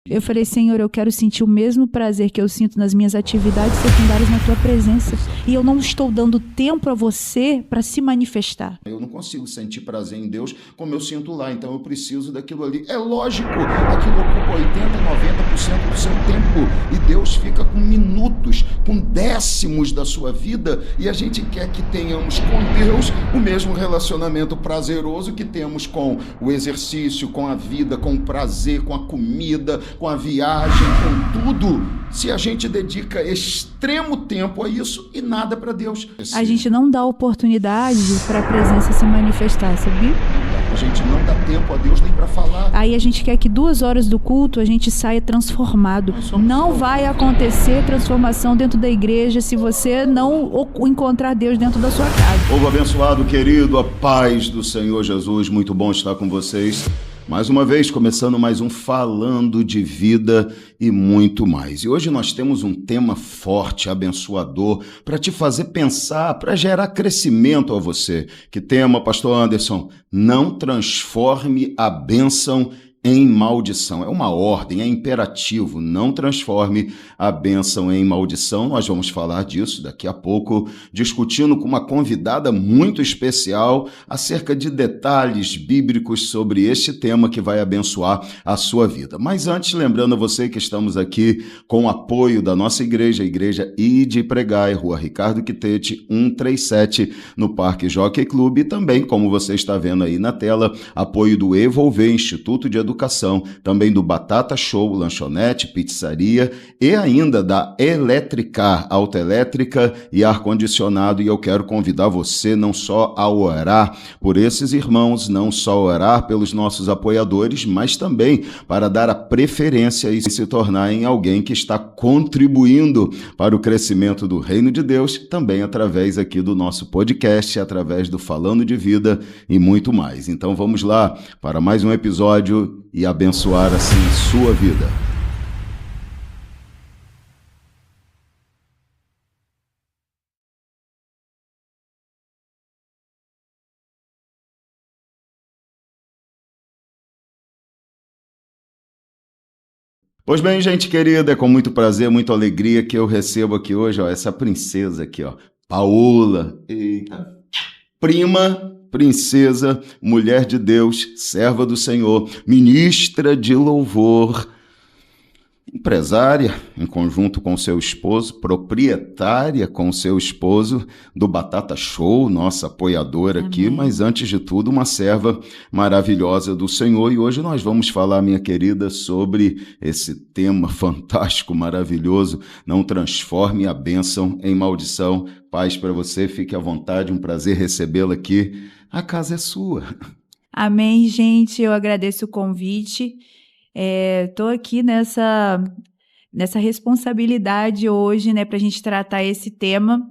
Eu falei, Senhor, eu quero sentir o mesmo prazer que eu sinto nas minhas atividades secundárias na tua presença. E eu não estou dando tempo a você para se manifestar. Eu não consigo sentir prazer em Deus como eu sinto lá, então eu preciso daquilo ali. É lógico, aquilo ocupa 80, 90% do seu tempo e Deus fica com minutos, com décimos da sua vida, e a gente quer que tenhamos com Deus o mesmo relacionamento prazeroso que temos com o exercício, com a vida, com o prazer, com a comida, com a viagem, com tudo. Se a gente dedica extremo tempo a isso e nada para Deus. A gente não dá oportunidade para a presença se manifestar, sabia? A gente não dá tempo a Deus nem para falar. Aí a gente quer que 2 horas do culto a gente saia transformado. Não vai acontecer transformação dentro da igreja se você não encontrar Deus dentro da sua casa. Povo abençoado, querido, a paz do Senhor Jesus, muito bom estar com vocês. Mais uma vez, começando mais um Falando de Vida e muito mais. E hoje nós temos um tema forte, abençoador, para te fazer pensar, para gerar crescimento a você. Que tema, pastor Anderson? Não transforme a bênção em maldição. É uma ordem, é imperativo, não transforme a bênção em maldição. Nós vamos falar disso daqui a pouco, discutindo com uma convidada muito especial acerca de detalhes bíblicos sobre este tema que vai abençoar a sua vida. Mas antes, lembrando a você que estamos aqui com o apoio da nossa igreja, a Igreja Ide Pregai, Rua Ricardo Quitete, 137, no Parque Jockey Clube, e também, como você está vendo aí na tela, apoio do Evolver, Instituto de Educação, também do Batata Show, lanchonete, pizzaria e ainda da Eletricar, autoelétrica e ar-condicionado. E eu quero convidar você não só a orar por esses irmãos, não só orar pelos nossos apoiadores, mas também para dar a preferência e se tornar em alguém que está contribuindo para o crescimento do Reino de Deus, também através aqui do nosso podcast, através do Falando de Vida e muito mais. Então vamos lá para mais um episódio e abençoar assim sua vida. Pois bem, gente querida, é com muito prazer, muita alegria que eu recebo aqui hoje, ó, essa princesa aqui, ó, Paola, eita, prima, princesa, mulher de Deus, serva do Senhor, ministra de louvor, empresária em conjunto com seu esposo, proprietária com seu esposo do Batata Show, nossa apoiadora aqui, mas antes de tudo uma serva maravilhosa do Senhor. E hoje nós vamos falar, minha querida, sobre esse tema fantástico, maravilhoso, não transforme a bênção em maldição. Paz para você, fique à vontade, um prazer recebê-la aqui. A casa é sua. Amém, gente. Eu agradeço o convite. Estou aqui nessa responsabilidade hoje, né, para a gente tratar esse tema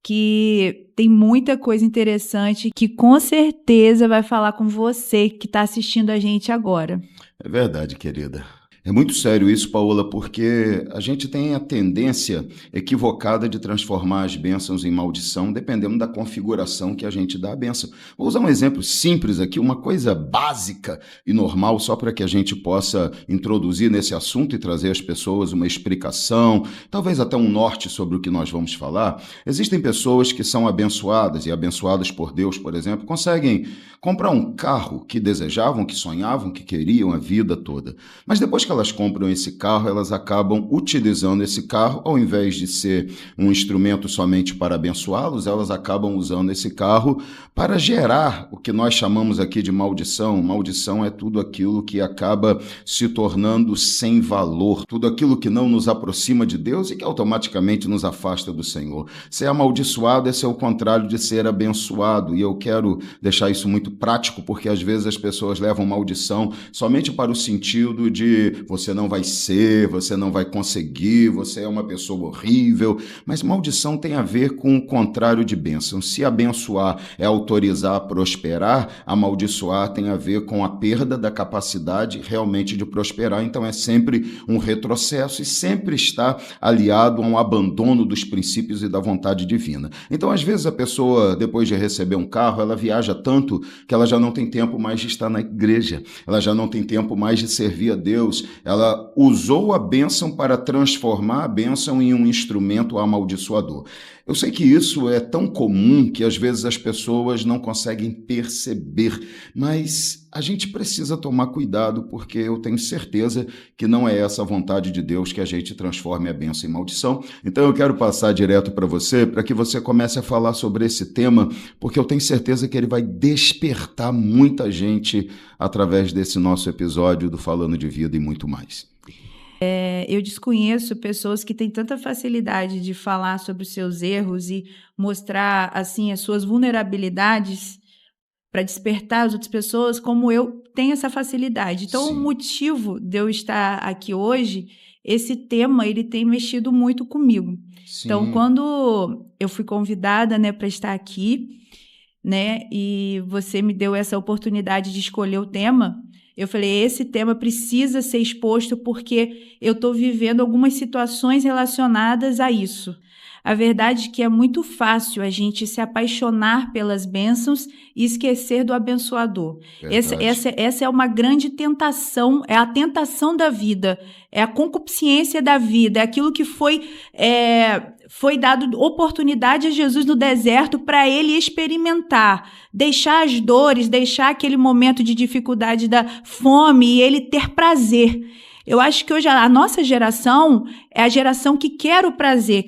que tem muita coisa interessante que com certeza vai falar com você que está assistindo a gente agora. É verdade, querida. É muito sério isso, Paola, porque a gente tem a tendência equivocada de transformar as bênçãos em maldição, dependendo da configuração que a gente dá à bênção. Vou usar um exemplo simples aqui, uma coisa básica e normal, só para que a gente possa introduzir nesse assunto e trazer às pessoas uma explicação, talvez até um norte sobre o que nós vamos falar. Existem pessoas que são abençoadas e abençoadas por Deus, por exemplo, conseguem comprar um carro que desejavam, que sonhavam, que queriam a vida toda. Mas depois que elas compram esse carro, elas acabam utilizando esse carro, ao invés de ser um instrumento somente para abençoá-los, elas acabam usando esse carro para gerar o que nós chamamos aqui de maldição. Maldição é tudo aquilo que acaba se tornando sem valor, tudo aquilo que não nos aproxima de Deus e que automaticamente nos afasta do Senhor. Ser amaldiçoado é ser o contrário de ser abençoado, e eu quero deixar isso muito prático, porque às vezes as pessoas levam maldição somente para o sentido de você não vai ser, você não vai conseguir, você é uma pessoa horrível, mas maldição tem a ver com o contrário de bênção. Se abençoar é autorizar a prosperar, amaldiçoar tem a ver com a perda da capacidade realmente de prosperar, então é sempre um retrocesso e sempre está aliado a um abandono dos princípios e da vontade divina. Então, às vezes a pessoa, depois de receber um carro, ela viaja tanto que ela já não tem tempo mais de estar na igreja, ela já não tem tempo mais de servir a Deus, ela usou a bênção para transformar a bênção em um instrumento amaldiçoador. Eu sei que isso é tão comum que às vezes as pessoas não conseguem perceber, mas a gente precisa tomar cuidado, porque eu tenho certeza que não é essa a vontade de Deus, que a gente transforme a bênção em maldição. Então eu quero passar direto para que você comece a falar sobre esse tema, porque eu tenho certeza que ele vai despertar muita gente através desse nosso episódio do Falando de Vida e muito mais. Eu desconheço pessoas que têm tanta facilidade de falar sobre os seus erros e mostrar assim as suas vulnerabilidades para despertar as outras pessoas, como eu tenho essa facilidade. Então, Sim. O motivo de eu estar aqui hoje, esse tema, ele tem mexido muito comigo. Sim. Então, quando eu fui convidada, né, para estar aqui, né, e você me deu essa oportunidade de escolher o tema, eu falei, esse tema precisa ser exposto porque eu estou vivendo algumas situações relacionadas a isso. A verdade é que é muito fácil a gente se apaixonar pelas bênçãos e esquecer do abençoador. Essa é uma grande tentação, é a tentação da vida, é a concupiscência da vida, é aquilo que foi dado oportunidade a Jesus no deserto para ele experimentar, deixar as dores, deixar aquele momento de dificuldade da fome e ele ter prazer. Eu acho que hoje a nossa geração é a geração que quer o prazer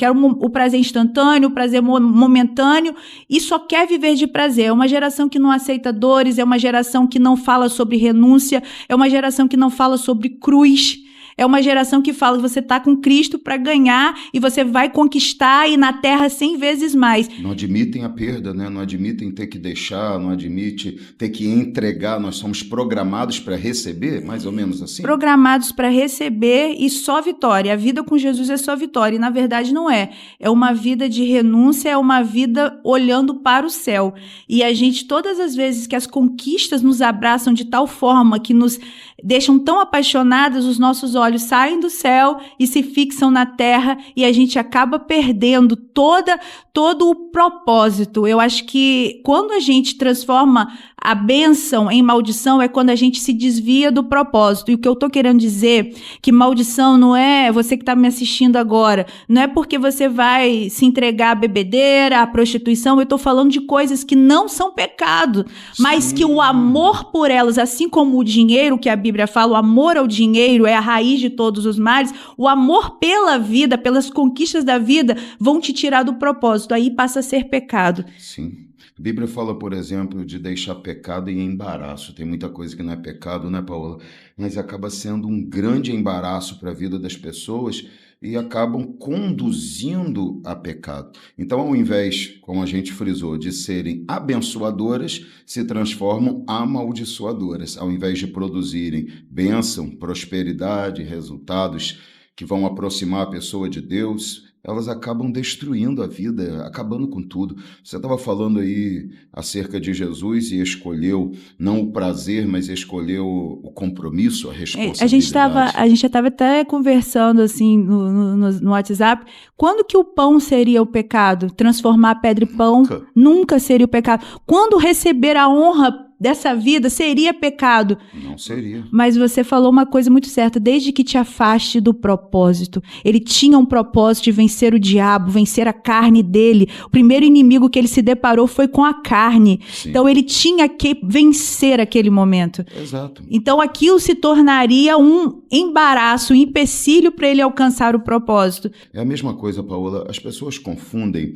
instantâneo, o prazer momentâneo e só quer viver de prazer. É uma geração que não aceita dores, é uma geração que não fala sobre renúncia, é uma geração que não fala sobre cruz. É uma geração que fala que você está com Cristo para ganhar e você vai conquistar e na terra 100 vezes mais. Não admitem a perda, né? Não admitem ter que deixar, não admite ter que entregar. Nós somos programados para receber, mais ou menos assim? Programados para receber e só vitória. A vida com Jesus é só vitória e na verdade não é. É uma vida de renúncia, é uma vida olhando para o céu. E a gente, todas as vezes que as conquistas nos abraçam de tal forma que nos deixam tão apaixonadas, os nossos olhos saem do céu e se fixam na terra e a gente acaba perdendo todo o propósito. Eu acho que quando a gente transforma a bênção em maldição é quando a gente se desvia do propósito. E o que eu estou querendo dizer que maldição não é, você que está me assistindo agora, não é porque você vai se entregar à bebedeira, à prostituição, eu estou falando de coisas que não são pecado, mas que o amor por elas, assim como o dinheiro, que a Bíblia fala, o amor ao dinheiro é a raiz de todos os males, o amor pela vida, pelas conquistas da vida, vão te tirar do propósito, aí passa a ser pecado. Sim. A Bíblia fala, por exemplo, de deixar pecado em embaraço. Tem muita coisa que não é pecado, né, Paola? Mas acaba sendo um grande embaraço para a vida das pessoas e acabam conduzindo a pecado. Então, ao invés, como a gente frisou, de serem abençoadoras, se transformam amaldiçoadoras. Ao invés de produzirem bênção, prosperidade, resultados que vão aproximar a pessoa de Deus, elas acabam destruindo a vida, acabando com tudo. Você estava falando aí acerca de Jesus e escolheu não o prazer, mas escolheu o compromisso, a responsabilidade. A gente já estava até conversando assim no WhatsApp. Quando que o pão seria o pecado? Transformar a pedra em pão? Nunca seria o pecado. Quando receber a honra dessa vida seria pecado? Não seria. Mas você falou uma coisa muito certa, desde que te afaste do propósito. Ele tinha um propósito de vencer o diabo, vencer a carne dele. O primeiro inimigo que ele se deparou foi com a carne. Sim. Então ele tinha que vencer aquele momento. Exato. Então aquilo se tornaria um embaraço, um empecilho para ele alcançar o propósito. É a mesma coisa, Paola. As pessoas confundem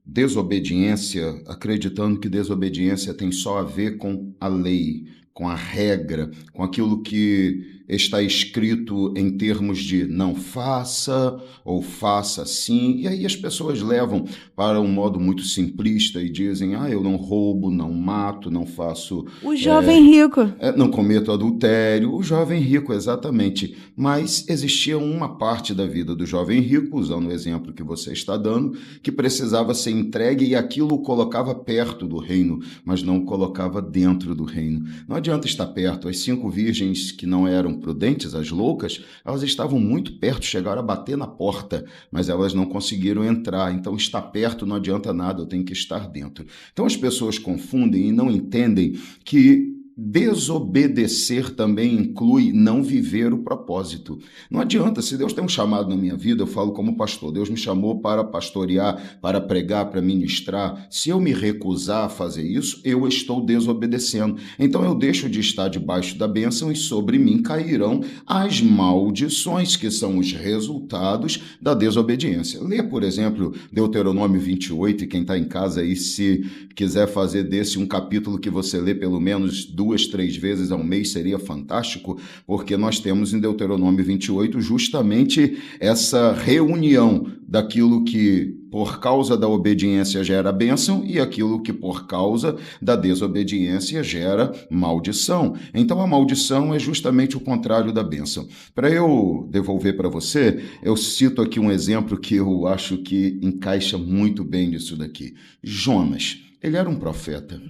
desobediência, acreditando que desobediência tem só a ver com a lei, com a regra, com aquilo que está escrito em termos de não faça ou faça sim. E aí as pessoas levam para um modo muito simplista e dizem, eu não roubo, não mato, não faço... O jovem rico. Não cometo adultério. O jovem rico, exatamente. Mas existia uma parte da vida do jovem rico, usando o exemplo que você está dando, que precisava ser entregue e aquilo o colocava perto do reino, mas não o colocava dentro do reino. Não adianta estar perto. As 5 virgens que não eram prudentes, as loucas, elas estavam muito perto, chegaram a bater na porta, mas elas não conseguiram entrar. Então, estar perto não adianta nada, eu tenho que estar dentro. Então, as pessoas confundem e não entendem que desobedecer também inclui não viver o propósito. Não adianta, se Deus tem um chamado na minha vida, eu falo como pastor, Deus me chamou para pastorear, para pregar, para ministrar. Se eu me recusar a fazer isso, eu estou desobedecendo. Então eu deixo de estar debaixo da bênção e sobre mim cairão as maldições, que são os resultados da desobediência. Lê, por exemplo, Deuteronômio 28, e quem está em casa aí, se quiser fazer desse um capítulo que você lê pelo menos 2, 3 vezes ao mês, seria fantástico, porque nós temos em Deuteronômio 28 justamente essa reunião daquilo que por causa da obediência gera bênção e aquilo que por causa da desobediência gera maldição. Então a maldição é justamente o contrário da bênção. Para eu devolver para você, eu cito aqui um exemplo que eu acho que encaixa muito bem nisso daqui. Jonas, ele era um profeta,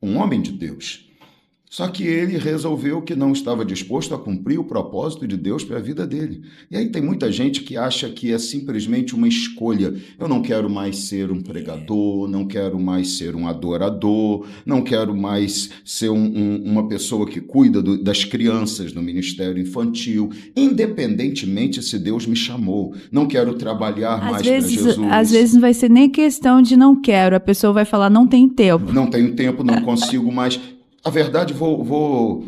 um homem de Deus. Só que ele resolveu que não estava disposto a cumprir o propósito de Deus para a vida dele. E aí tem muita gente que acha que é simplesmente uma escolha. Eu não quero mais ser um pregador, não quero mais ser um adorador, não quero mais ser uma pessoa que cuida das crianças no ministério infantil, independentemente se Deus me chamou. Não quero trabalhar mais para Jesus. Às vezes não vai ser nem questão de não quero, a pessoa vai falar não tem tempo. Não tenho tempo, não consigo mais. A verdade, vou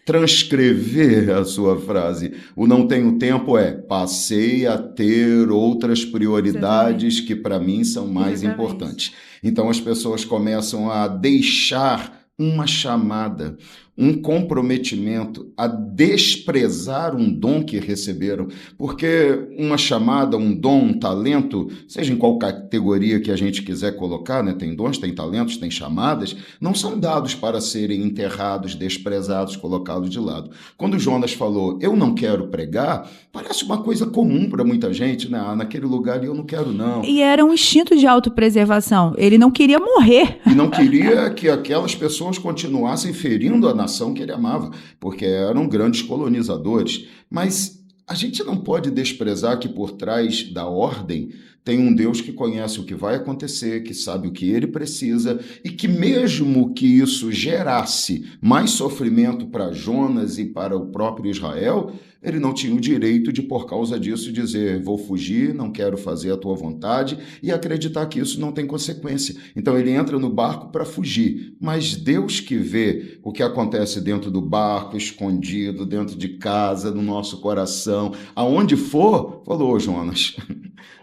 transcrever a sua frase. O não tenho tempo passei a ter outras prioridades que para mim são mais importantes. Então as pessoas começam a deixar uma chamada, um comprometimento, a desprezar um dom que receberam, porque uma chamada, um dom, um talento, seja em qual categoria que a gente quiser colocar, né? Tem dons, tem talentos, tem chamadas, não são dados para serem enterrados, desprezados, colocados de lado. Quando Jonas falou, eu não quero pregar, parece uma coisa comum para muita gente, né? Naquele lugar eu não quero não. E era um instinto de autopreservação, ele não queria morrer. E não queria que aquelas pessoas continuassem ferindo a nação que ele amava, porque eram grandes colonizadores. Mas a gente não pode desprezar que por trás da ordem tem um Deus que conhece o que vai acontecer, que sabe o que ele precisa e que mesmo que isso gerasse mais sofrimento para Jonas e para o próprio Israel, ele não tinha o direito de, por causa disso, dizer vou fugir, não quero fazer a tua vontade e acreditar que isso não tem consequência. Então ele entra no barco para fugir, mas Deus que vê o que acontece dentro do barco, escondido, dentro de casa, no nosso coração, aonde for, falou, Jonas,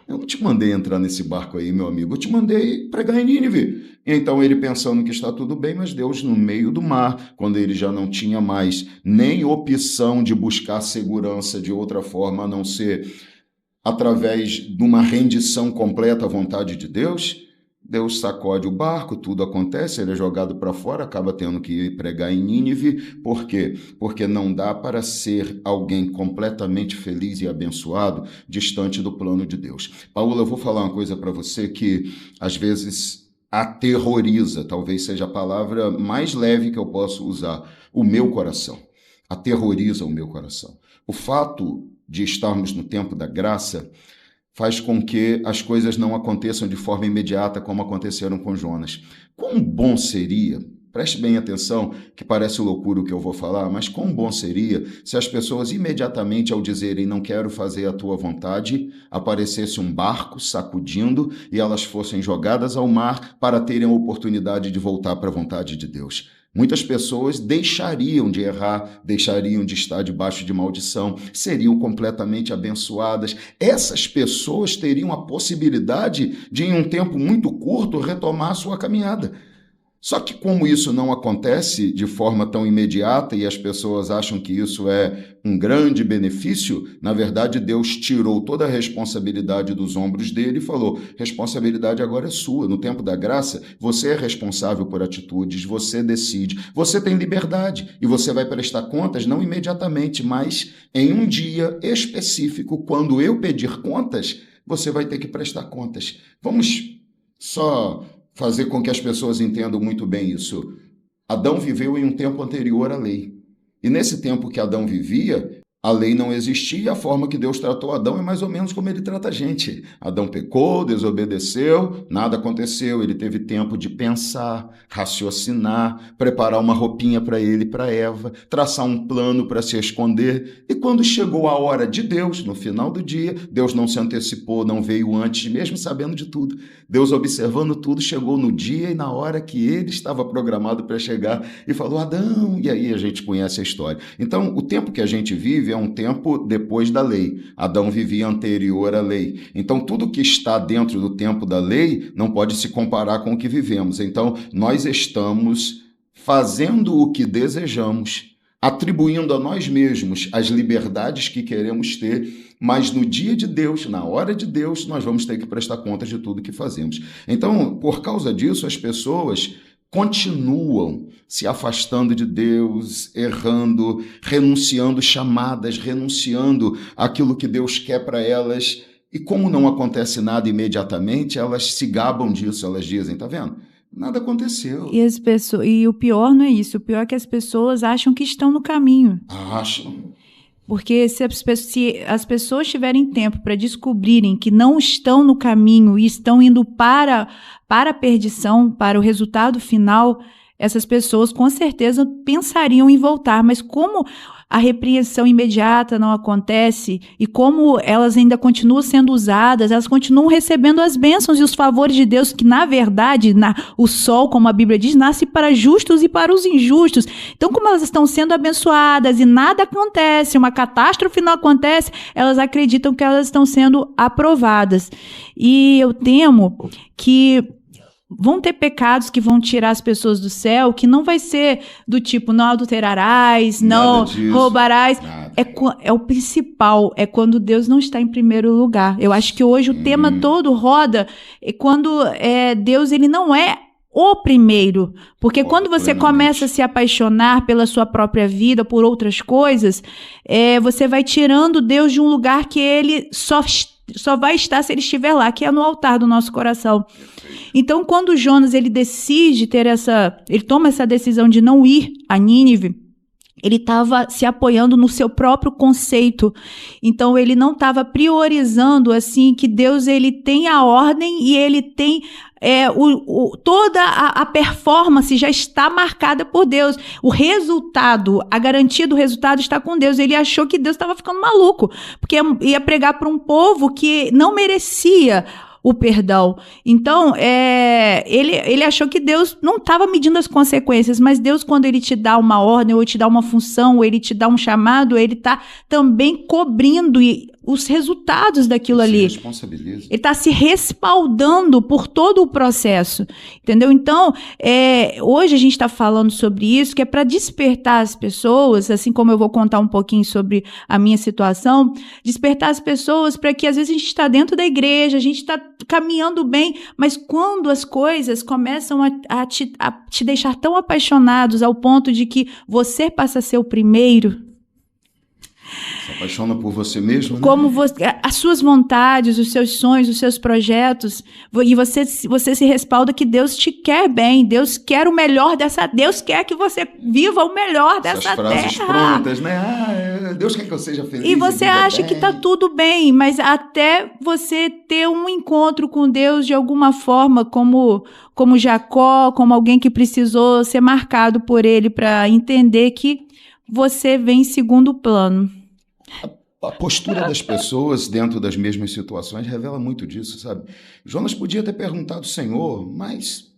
eu não te mandei entrar nesse barco aí, meu amigo, eu te mandei pregar em Nínive. Então ele pensando que está tudo bem, mas Deus no meio do mar, quando ele já não tinha mais nem opção de buscar segurança de outra forma, a não ser através de uma rendição completa à vontade de Deus, Deus sacode o barco, tudo acontece, ele é jogado para fora, acaba tendo que ir pregar em Nínive. Por quê? Porque não dá para ser alguém completamente feliz e abençoado distante do plano de Deus. Paula, eu vou falar uma coisa para você que às vezes aterroriza, talvez seja a palavra mais leve que eu posso usar, o meu coração. Aterroriza o meu coração. O fato de estarmos no tempo da graça faz com que as coisas não aconteçam de forma imediata como aconteceram com Jonas. Quão bom seria, preste bem atenção, que parece loucura o que eu vou falar, mas quão bom seria se as pessoas imediatamente ao dizerem não quero fazer a tua vontade, aparecesse um barco sacudindo e elas fossem jogadas ao mar para terem a oportunidade de voltar para a vontade de Deus. Muitas pessoas deixariam de errar, deixariam de estar debaixo de maldição, seriam completamente abençoadas. Essas pessoas teriam a possibilidade de, em um tempo muito curto, retomar a sua caminhada. Só que como isso não acontece de forma tão imediata e as pessoas acham que isso é um grande benefício, na verdade Deus tirou toda a responsabilidade dos ombros dele e falou, responsabilidade agora é sua, no tempo da graça você é responsável por atitudes, você decide, você tem liberdade e você vai prestar contas não imediatamente, mas em um dia específico, quando eu pedir contas, você vai ter que prestar contas. Vamos só fazer com que as pessoas entendam muito bem isso. Adão viveu em um tempo anterior à lei. E nesse tempo que Adão vivia, A lei não existia e a forma que Deus tratou Adão é mais ou menos como ele trata a gente. Adão pecou, desobedeceu, nada aconteceu. Ele teve tempo de pensar, raciocinar, preparar uma roupinha para ele e para Eva, traçar um plano para se esconder. E quando chegou a hora de Deus, no final do dia, Deus não se antecipou, não veio antes, mesmo sabendo de tudo. Deus, observando tudo, chegou no dia e na hora que ele estava programado para chegar e falou: Adão, e aí a gente conhece a história. Então, o tempo que a gente vive é um tempo depois da lei. Adão vivia anterior à lei. Então, tudo que está dentro do tempo da lei não pode se comparar com o que vivemos. Então, nós estamos fazendo o que desejamos, atribuindo a nós mesmos as liberdades que queremos ter, mas no dia de Deus, na hora de Deus, nós vamos ter que prestar contas de tudo que fazemos. Então, por causa disso, as pessoas continuam se afastando de Deus, errando, renunciando chamadas, renunciando aquilo que Deus quer para elas. E como não acontece nada imediatamente, elas se gabam disso, elas dizem, tá vendo? Nada aconteceu. E o pior não é isso, o pior é que as pessoas acham que estão no caminho. Acham. Porque se as pessoas tiverem tempo para descobrirem que não estão no caminho e estão indo para a perdição, para o resultado final, essas pessoas com certeza pensariam em voltar. Mas como a repreensão imediata não acontece e como elas ainda continuam sendo usadas, elas continuam recebendo as bênçãos e os favores de Deus, que na verdade, o sol, como a Bíblia diz, nasce para justos e para os injustos. Então, como elas estão sendo abençoadas e nada acontece, uma catástrofe não acontece, elas acreditam que elas estão sendo aprovadas. E eu temo que vão ter pecados que vão tirar as pessoas do céu, que não vai ser do tipo, não adulterarás, não roubarás. É o principal, é quando Deus não está em primeiro lugar. Eu acho que hoje o tema todo roda quando Deus ele não é o primeiro. Porque quando você começa a se apaixonar pela sua própria vida, por outras coisas, você vai tirando Deus de um lugar que ele só vai estar se ele estiver lá, que é no altar do nosso coração. Então, quando Jonas ele toma essa decisão de não ir a Nínive, ele estava se apoiando no seu próprio conceito. Então, ele não estava priorizando assim que Deus ele tem a ordem e ele tem toda a performance já está marcada por Deus. O resultado, a garantia do resultado está com Deus. Ele achou que Deus estava ficando maluco, porque ia pregar para um povo que não merecia o perdão. Então, ele achou que Deus não estava medindo as consequências, mas Deus, quando ele te dá uma ordem, ou ele te dá uma função, ou ele te dá um chamado, ele está também cobrindo os resultados daquilo ali. Responsabiliza. Ele está se respaldando por todo o processo, entendeu? Então, hoje a gente está falando sobre isso, que é para despertar as pessoas, assim como eu vou contar um pouquinho sobre a minha situação, despertar as pessoas para que às vezes a gente está dentro da igreja, a gente está caminhando bem, mas quando as coisas começam a te deixar tão apaixonados ao ponto de que você passa a ser o primeiro, se apaixona por você mesmo, né? Como as suas vontades, os seus sonhos, os seus projetos, e você se respalda que Deus te quer bem, Deus quer o melhor Deus quer que você viva o melhor dessa terra. Essas frases prontas, né? Deus quer que eu seja feliz. E você acha que está tudo bem, mas até você ter um encontro com Deus de alguma forma, como Jacó, como alguém que precisou ser marcado por ele para entender que você vem em segundo plano. A postura das pessoas dentro das mesmas situações revela muito disso, sabe? Jonas podia ter perguntado, Senhor, mas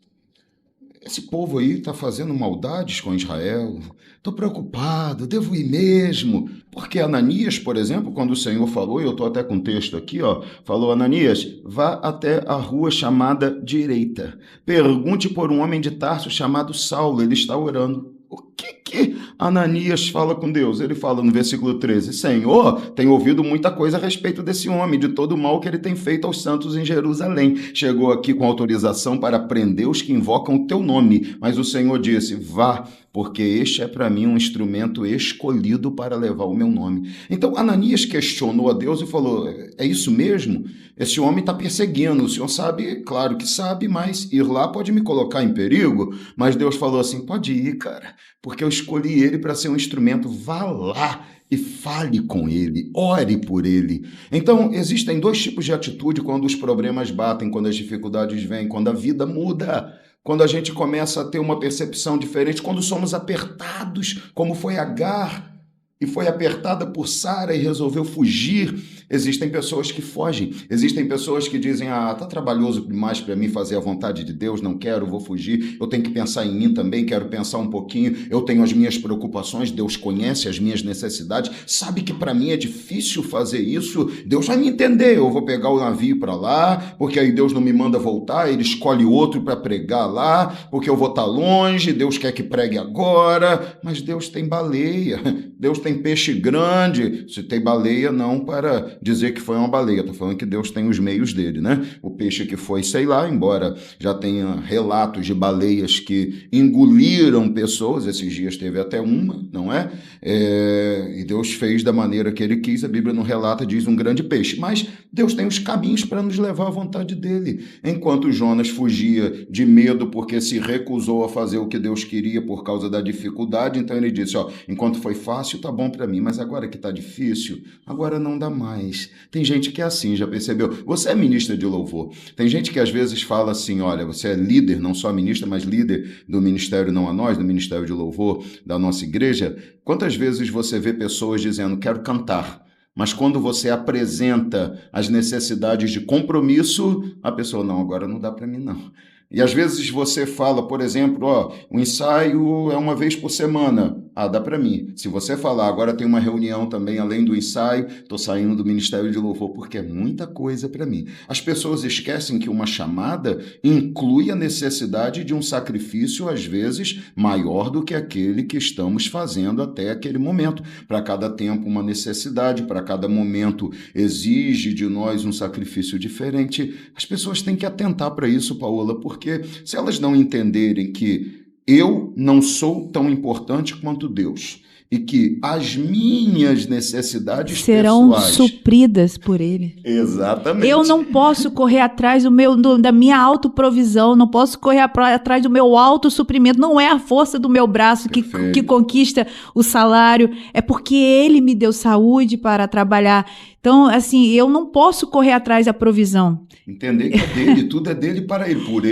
esse povo aí está fazendo maldades com Israel, estou preocupado, devo ir mesmo. Porque Ananias, por exemplo, quando o Senhor falou, e eu estou até com o texto aqui, falou, Ananias, vá até a rua chamada Direita, pergunte por um homem de Tarso chamado Saulo, ele está orando. O que Ananias fala com Deus? Ele fala no versículo 13, Senhor, tenho ouvido muita coisa a respeito desse homem, de todo o mal que ele tem feito aos santos em Jerusalém. Chegou aqui com autorização para prender os que invocam o teu nome, mas o Senhor disse, vá, porque este é para mim um instrumento escolhido para levar o meu nome. Então Ananias questionou a Deus e falou, é isso mesmo? Esse homem está perseguindo, o Senhor sabe, claro que sabe, mas ir lá pode me colocar em perigo. Mas Deus falou assim, pode ir, cara, porque eu escolhi ele para ser um instrumento. Vá lá e fale com ele, ore por ele. Então, existem dois tipos de atitude quando os problemas batem, quando as dificuldades vêm, quando a vida muda, quando a gente começa a ter uma percepção diferente, quando somos apertados, como foi Agar, e foi apertada por Sara e resolveu fugir. Existem pessoas que fogem, existem pessoas que dizem, tá trabalhoso demais para mim fazer a vontade de Deus, não quero, vou fugir, eu tenho que pensar em mim também, quero pensar um pouquinho, eu tenho as minhas preocupações, Deus conhece as minhas necessidades, sabe que para mim é difícil fazer isso, Deus vai me entender, eu vou pegar o navio para lá, porque aí Deus não me manda voltar, ele escolhe outro para pregar lá, porque eu vou estar longe, Deus quer que pregue agora, mas Deus tem baleia, Deus tem peixe grande, se tem baleia não para dizer que foi uma baleia, estou falando que Deus tem os meios dele, né? O peixe que foi, sei lá, embora já tenha relatos de baleias que engoliram pessoas, esses dias teve até uma, não é? E Deus fez da maneira que ele quis, a Bíblia não relata, diz um grande peixe, mas Deus tem os caminhos para nos levar à vontade dele. Enquanto Jonas fugia de medo porque se recusou a fazer o que Deus queria por causa da dificuldade, então ele disse, enquanto foi fácil, tá bom para mim, mas agora que tá difícil, agora não dá mais. Tem gente que é assim, já percebeu? Você é ministra de louvor. Tem gente que às vezes fala assim, olha, você é líder, não só ministra, mas líder do Ministério Não a Nós, do Ministério de Louvor da nossa igreja. Quantas vezes você vê pessoas dizendo, quero cantar, mas quando você apresenta as necessidades de compromisso, a pessoa, não, agora não dá para mim não. E às vezes você fala, por exemplo, o ensaio é uma vez por semana. Dá para mim. Se você falar, agora tem uma reunião também além do ensaio, estou saindo do Ministério de Louvor porque é muita coisa para mim. As pessoas esquecem que uma chamada inclui a necessidade de um sacrifício, às vezes, maior do que aquele que estamos fazendo até aquele momento. Para cada tempo, uma necessidade, para cada momento exige de nós um sacrifício diferente. As pessoas têm que atentar para isso, Paola, porque se elas não entenderem que eu não sou tão importante quanto Deus e que as minhas necessidades serão pessoais supridas por Ele. Exatamente. Eu não posso correr atrás da minha autoprovisão, não posso correr atrás do meu autossuprimento. Não é a força do meu braço que conquista o salário, é porque Ele me deu saúde para trabalhar. Então, assim, eu não posso correr atrás da provisão. Entender que é dele, tudo é dele para ele. Por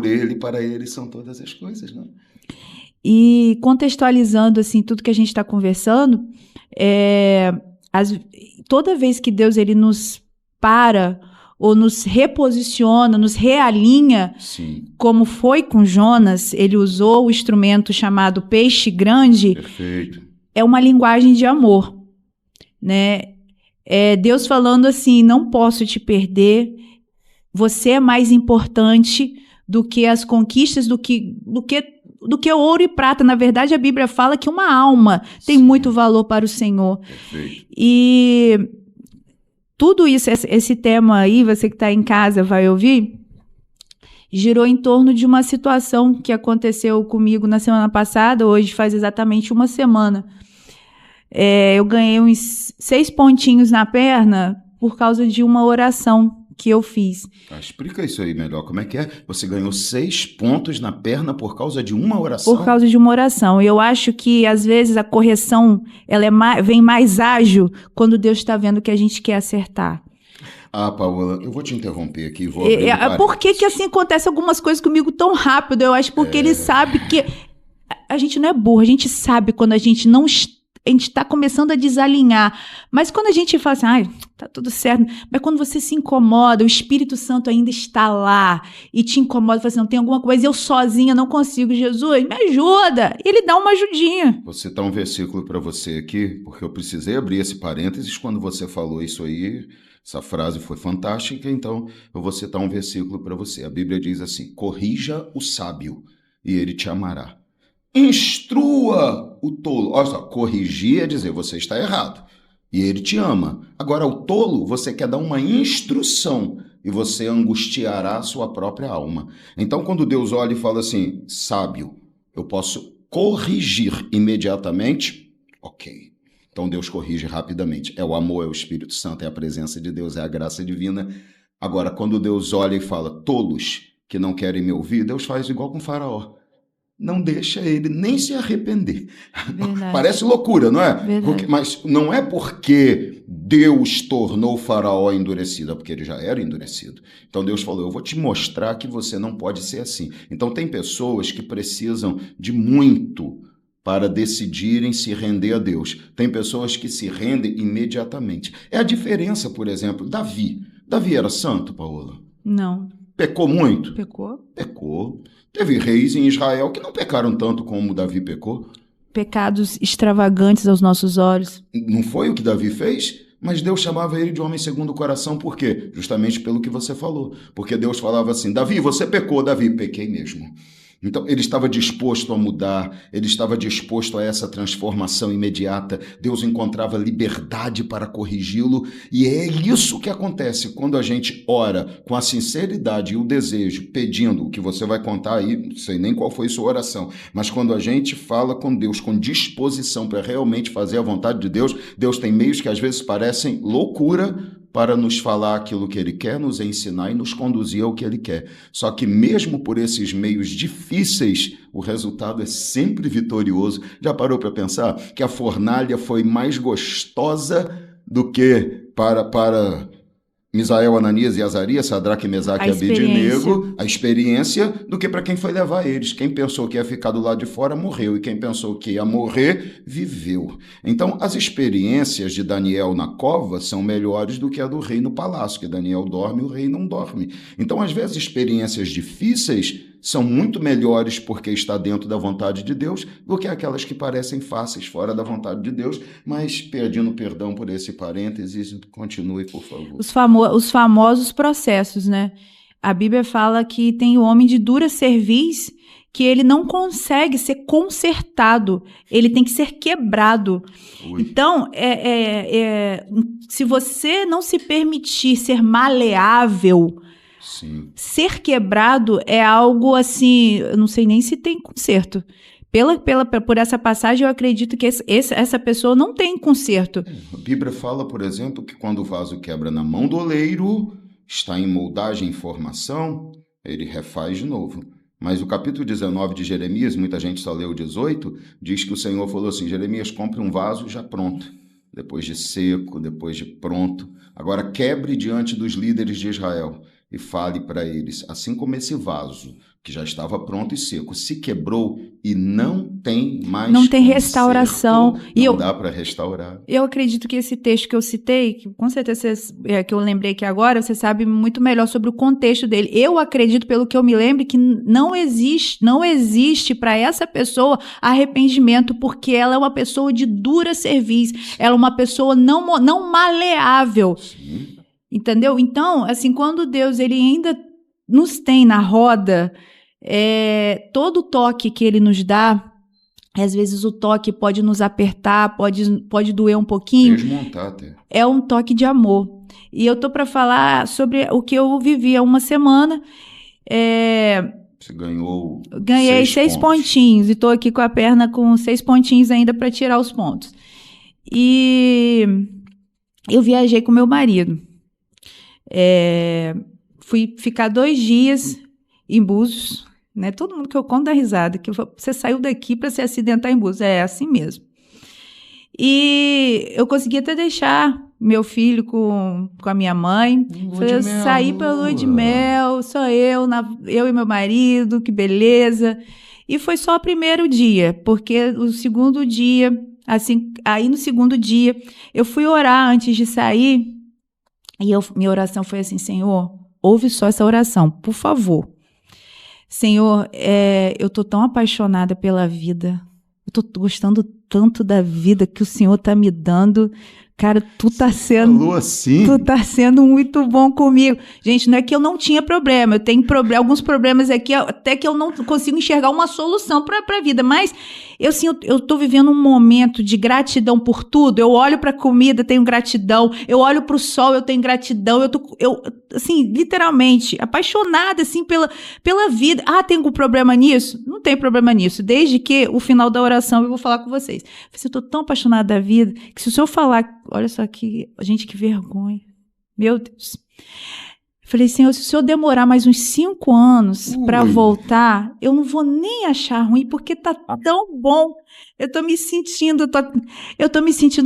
ele, para ele são todas as coisas, não? E contextualizando assim, tudo que a gente está conversando, toda vez que Deus ele nos para ou nos reposiciona, nos realinha, sim, como foi com Jonas, ele usou o instrumento chamado peixe grande. Perfeito. É uma linguagem de amor, né? Deus falando assim, não posso te perder, você é mais importante do que as conquistas, do que ouro e prata. Na verdade, a Bíblia fala que uma alma tem muito valor para o Senhor. Perfeito. E tudo isso, esse tema aí, você que está em casa vai ouvir, girou em torno de uma situação que aconteceu comigo na semana passada, hoje faz exatamente uma semana. Eu ganhei uns 6 pontinhos na perna por causa de uma oração que eu fiz. Explica isso aí melhor, como é que é? Você ganhou 6 pontos na perna por causa de uma oração? Por causa de uma oração. Eu acho que, às vezes, a correção ela vem mais ágil quando Deus está vendo que a gente quer acertar. Paola, eu vou te interromper aqui. Por que assim acontece algumas coisas comigo tão rápido? Eu acho porque ele sabe que a gente não é burro, a gente sabe quando a gente não a gente está começando a desalinhar. Mas quando a gente fala assim, tá tudo certo. Mas quando você se incomoda, o Espírito Santo ainda está lá e te incomoda, fala assim, não tem alguma coisa, eu sozinha não consigo, Jesus, me ajuda. E ele dá uma ajudinha. Vou citar um versículo para você aqui, porque eu precisei abrir esse parênteses quando você falou isso aí. Essa frase foi fantástica, então eu vou citar um versículo para você. A Bíblia diz assim, corrija o sábio e ele te amará. Instrua o tolo. Olha só, corrigir é dizer, você está errado. E ele te ama. Agora, o tolo, você quer dar uma instrução e você angustiará a sua própria alma. Então, quando Deus olha e fala assim, sábio, eu posso corrigir imediatamente? Ok. Então, Deus corrige rapidamente. É o amor, é o Espírito Santo, é a presença de Deus, é a graça divina. Agora, quando Deus olha e fala, tolos que não querem me ouvir, Deus faz igual com o Faraó. não deixa ele nem se arrepender. Verdade. Parece loucura, não é? Verdade. Mas não é porque Deus tornou o faraó endurecido, é porque ele já era endurecido. Então Deus falou, eu vou te mostrar que você não pode ser assim. Então tem pessoas que precisam de muito para decidirem se render a Deus. Tem pessoas que se rendem imediatamente. É a diferença, por exemplo, Davi. Davi era santo, Paola? Não. Pecou muito? Pecou? Pecou. Teve reis em Israel que não pecaram tanto como Davi pecou. Pecados extravagantes aos nossos olhos. Não foi o que Davi fez? Mas Deus chamava ele de homem segundo o coração, por quê? Justamente pelo que você falou. Porque Deus falava assim, Davi, você pecou, Davi, pequei mesmo. Então, ele estava disposto a mudar, ele estava disposto a essa transformação imediata. Deus encontrava liberdade para corrigi-lo, e é isso que acontece quando a gente ora com a sinceridade e o desejo, pedindo o que você vai contar aí, não sei nem qual foi sua oração, mas quando a gente fala com Deus com disposição para realmente fazer a vontade de Deus, Deus tem meios que às vezes parecem loucura, para nos falar aquilo que Ele quer, nos ensinar e nos conduzir ao que Ele quer. Só que mesmo por esses meios difíceis, o resultado é sempre vitorioso. Já parou para pensar que a fornalha foi mais gostosa do que para Misael, Ananias e Azarias, Sadraque, Mesaque e Abednego, a experiência, do que para quem foi levar eles. Quem pensou que ia ficar do lado de fora, morreu. E quem pensou que ia morrer, viveu. Então, as experiências de Daniel na cova são melhores do que a do rei no palácio, que Daniel dorme e o rei não dorme. Então, às vezes, experiências difíceis são muito melhores porque está dentro da vontade de Deus do que aquelas que parecem fáceis fora da vontade de Deus, mas pedindo perdão por esse parênteses, continue, por favor. Os famosos processos, né? A Bíblia fala que tem o homem de dura cerviz que ele não consegue ser consertado, ele tem que ser quebrado. Ui. Então, se você não se permitir ser maleável, sim, ser quebrado é algo assim, eu não sei nem se tem conserto. Por essa passagem, eu acredito que essa pessoa não tem conserto. A Bíblia fala, por exemplo, que quando o vaso quebra na mão do oleiro, está em moldagem e formação, ele refaz de novo. Mas o capítulo 19 de Jeremias, muita gente só leu o 18, diz que o Senhor falou assim, Jeremias, compre um vaso já pronto, depois de seco, depois de pronto. Agora quebre diante dos líderes de Israel e fale para eles, assim como esse vaso, que já estava pronto e seco, se quebrou e não tem mais não tem conserto, restauração. Não dá para restaurar. Eu acredito que esse texto que eu citei, que com certeza que eu lembrei aqui agora, você sabe muito melhor sobre o contexto dele. Eu acredito, pelo que eu me lembro, que não existe para essa pessoa arrependimento, porque ela é uma pessoa de dura cerviz, ela é uma pessoa não maleável. Sim. Entendeu? Então, assim, quando Deus ele ainda nos tem na roda, todo toque que ele nos dá, às vezes o toque pode nos apertar, pode doer um pouquinho. Desmontar até. É um toque de amor. E eu tô para falar sobre o que eu vivi há uma semana. Você ganhou Ganhei 6 pontinhos e tô aqui com a perna com 6 pontinhos ainda para tirar os pontos. E eu viajei com meu marido. Fui ficar 2 dias em Búzios, né? Todo mundo que eu conto dá risada, que você saiu daqui para se acidentar em Búzios, é assim mesmo. E eu consegui até deixar meu filho com a minha mãe. Eu saí para lua de mel, só eu e meu marido, que beleza. E foi só o primeiro dia, porque o segundo dia, assim, aí no segundo dia, eu fui orar antes de sair. E minha oração foi assim, Senhor, ouve só essa oração, por favor. Senhor, eu tô tão apaixonada pela vida, eu tô gostando tanto da vida que o Senhor tá me dando. Cara, tu tá sendo muito bom comigo. Gente, não é que eu não tinha problema, eu tenho alguns problemas aqui, até que eu não consigo enxergar uma solução para a vida, mas eu tô vivendo um momento de gratidão por tudo. Eu olho para a comida, tenho gratidão, eu olho para o sol, eu tenho gratidão, eu assim, literalmente, apaixonada, assim, pela vida. Ah, tem algum problema nisso? Não tem problema nisso, desde que o final da oração eu vou falar com vocês. Eu tô tão apaixonada da vida, que se o senhor falar, olha só que, gente, que vergonha, meu Deus. Falei, Senhor, se o Senhor demorar mais uns 5 anos para voltar, eu não vou nem achar ruim, porque tá tão bom. Eu tô me sentindo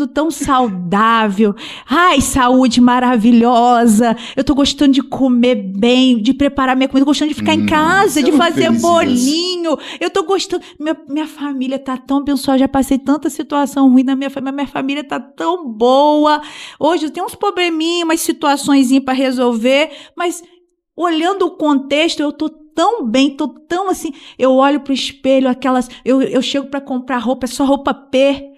tão saudável. Ai, saúde maravilhosa. Eu tô gostando de comer bem, de preparar minha comida, gostando de ficar em casa, de fazer bolinho. Eu tô gostando. Minha família tá tão abençoada, já passei tanta situação ruim na minha família, minha família tá tão boa. Hoje eu tenho uns probleminhas, umas situaçõezinhas para resolver, mas olhando o contexto, eu tô tão bem, tô tão assim, eu olho pro espelho, eu chego para comprar roupa, é só roupa P,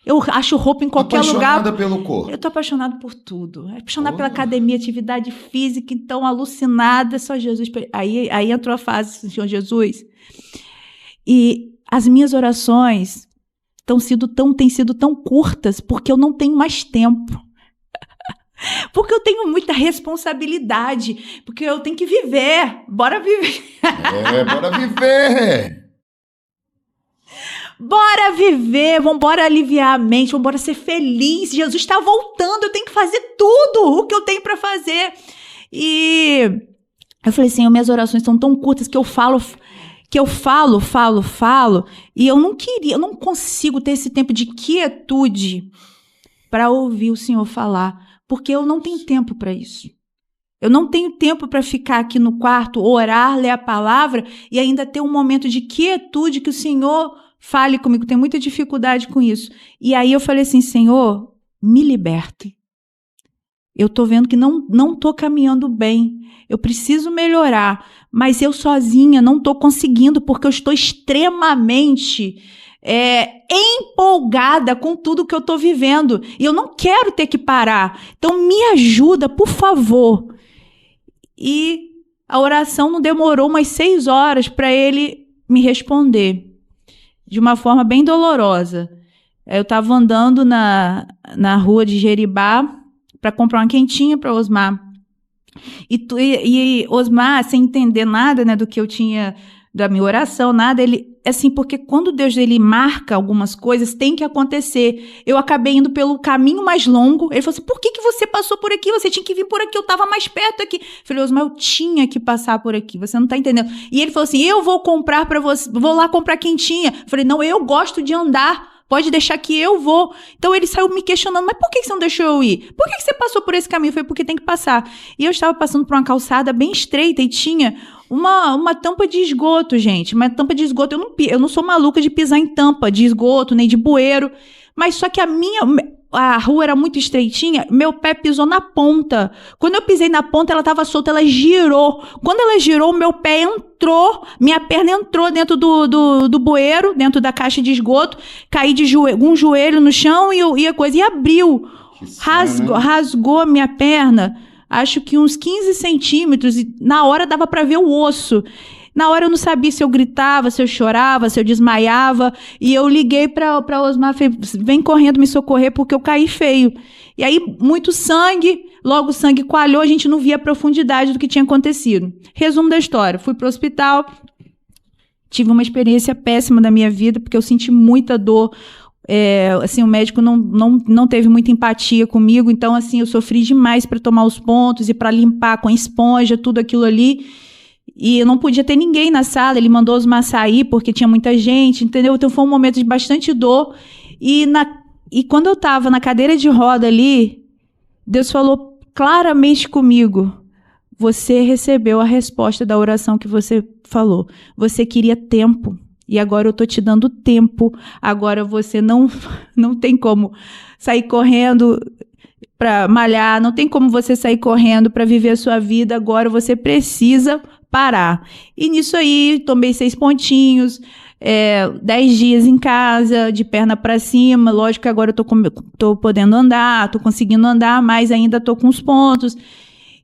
eu acho roupa em qualquer lugar. Apaixonada pelo corpo. Eu tô apaixonada por tudo, apaixonada pela academia, atividade física, então alucinada, só Jesus. Aí entrou a fase, Senhor Jesus, e as minhas orações têm sido tão curtas, porque eu não tenho mais tempo. Porque eu tenho muita responsabilidade, porque eu tenho que viver. Bora viver. Bora viver. Bora viver, vambora aliviar a mente, vambora ser feliz. Jesus está voltando, eu tenho que fazer tudo o que eu tenho para fazer. E eu falei, Senhor, minhas orações são tão curtas que eu falo, e eu não consigo ter esse tempo de quietude para ouvir o Senhor falar. Porque eu não tenho tempo para isso. Eu não tenho tempo para ficar aqui no quarto, orar, ler a palavra e ainda ter um momento de quietude que o Senhor fale comigo. Tenho muita dificuldade com isso. E aí eu falei assim, Senhor, me liberta. Eu estou vendo que não estou caminhando bem. Eu preciso melhorar. Mas eu sozinha não estou conseguindo porque eu estou extremamente empolgada com tudo que eu estou vivendo. E eu não quero ter que parar. Então, me ajuda, por favor. E a oração não demorou umas 6 horas para ele me responder. De uma forma bem dolorosa. Eu estava andando na rua de Jeribá para comprar uma quentinha para Osmar. E Osmar, sem entender nada, né, do que eu tinha, da minha oração, nada, ele, assim, porque quando Deus ele marca algumas coisas, tem que acontecer. Eu acabei indo pelo caminho mais longo. Ele falou assim, por que você passou por aqui? Você tinha que vir por aqui, eu estava mais perto aqui. Eu falei, Osmar, eu tinha que passar por aqui, você não está entendendo. E ele falou assim, eu vou comprar para você, vou lá comprar quentinha. Eu falei, não, eu gosto de andar. Pode deixar que eu vou. Então ele saiu me questionando, mas por que você não deixou eu ir? Por que você passou por esse caminho? Eu falei, porque tem que passar. E eu estava passando por uma calçada bem estreita e tinha uma tampa de esgoto, gente. Uma tampa de esgoto. Eu não sou maluca de pisar em tampa de esgoto, nem de bueiro. Mas só que a rua era muito estreitinha, meu pé pisou na ponta. Quando eu pisei na ponta, ela estava solta, ela girou. Quando ela girou, meu pé entrou, minha perna entrou dentro do bueiro, dentro da caixa de esgoto, caí um joelho no chão e abriu. Rasgou a minha perna, acho que uns 15 centímetros, e na hora dava para ver o osso. Na hora eu não sabia se eu gritava, se eu chorava, se eu desmaiava. E eu liguei para Osmar, falei, vem correndo me socorrer porque eu caí feio. E aí, muito sangue, logo o sangue coalhou, a gente não via a profundidade do que tinha acontecido. Resumo da história, fui para o hospital, tive uma experiência péssima da minha vida, porque eu senti muita dor. Assim, o médico não teve muita empatia comigo, então assim, eu sofri demais para tomar os pontos e para limpar com a esponja, tudo aquilo ali. E eu não podia ter ninguém na sala, ele mandou Osmar sair porque tinha muita gente, entendeu? Então foi um momento de bastante dor. E quando eu estava na cadeira de roda ali, Deus falou claramente comigo, você recebeu a resposta da oração que você falou. Você queria tempo, e agora eu estou te dando tempo. Agora você não tem como sair correndo para malhar, não tem como você sair correndo para viver a sua vida, agora você precisa parar. E nisso aí, tomei 6 pontinhos, 10 dias em casa, de perna para cima, lógico que agora eu tô podendo andar, tô conseguindo andar, mas ainda tô com os pontos.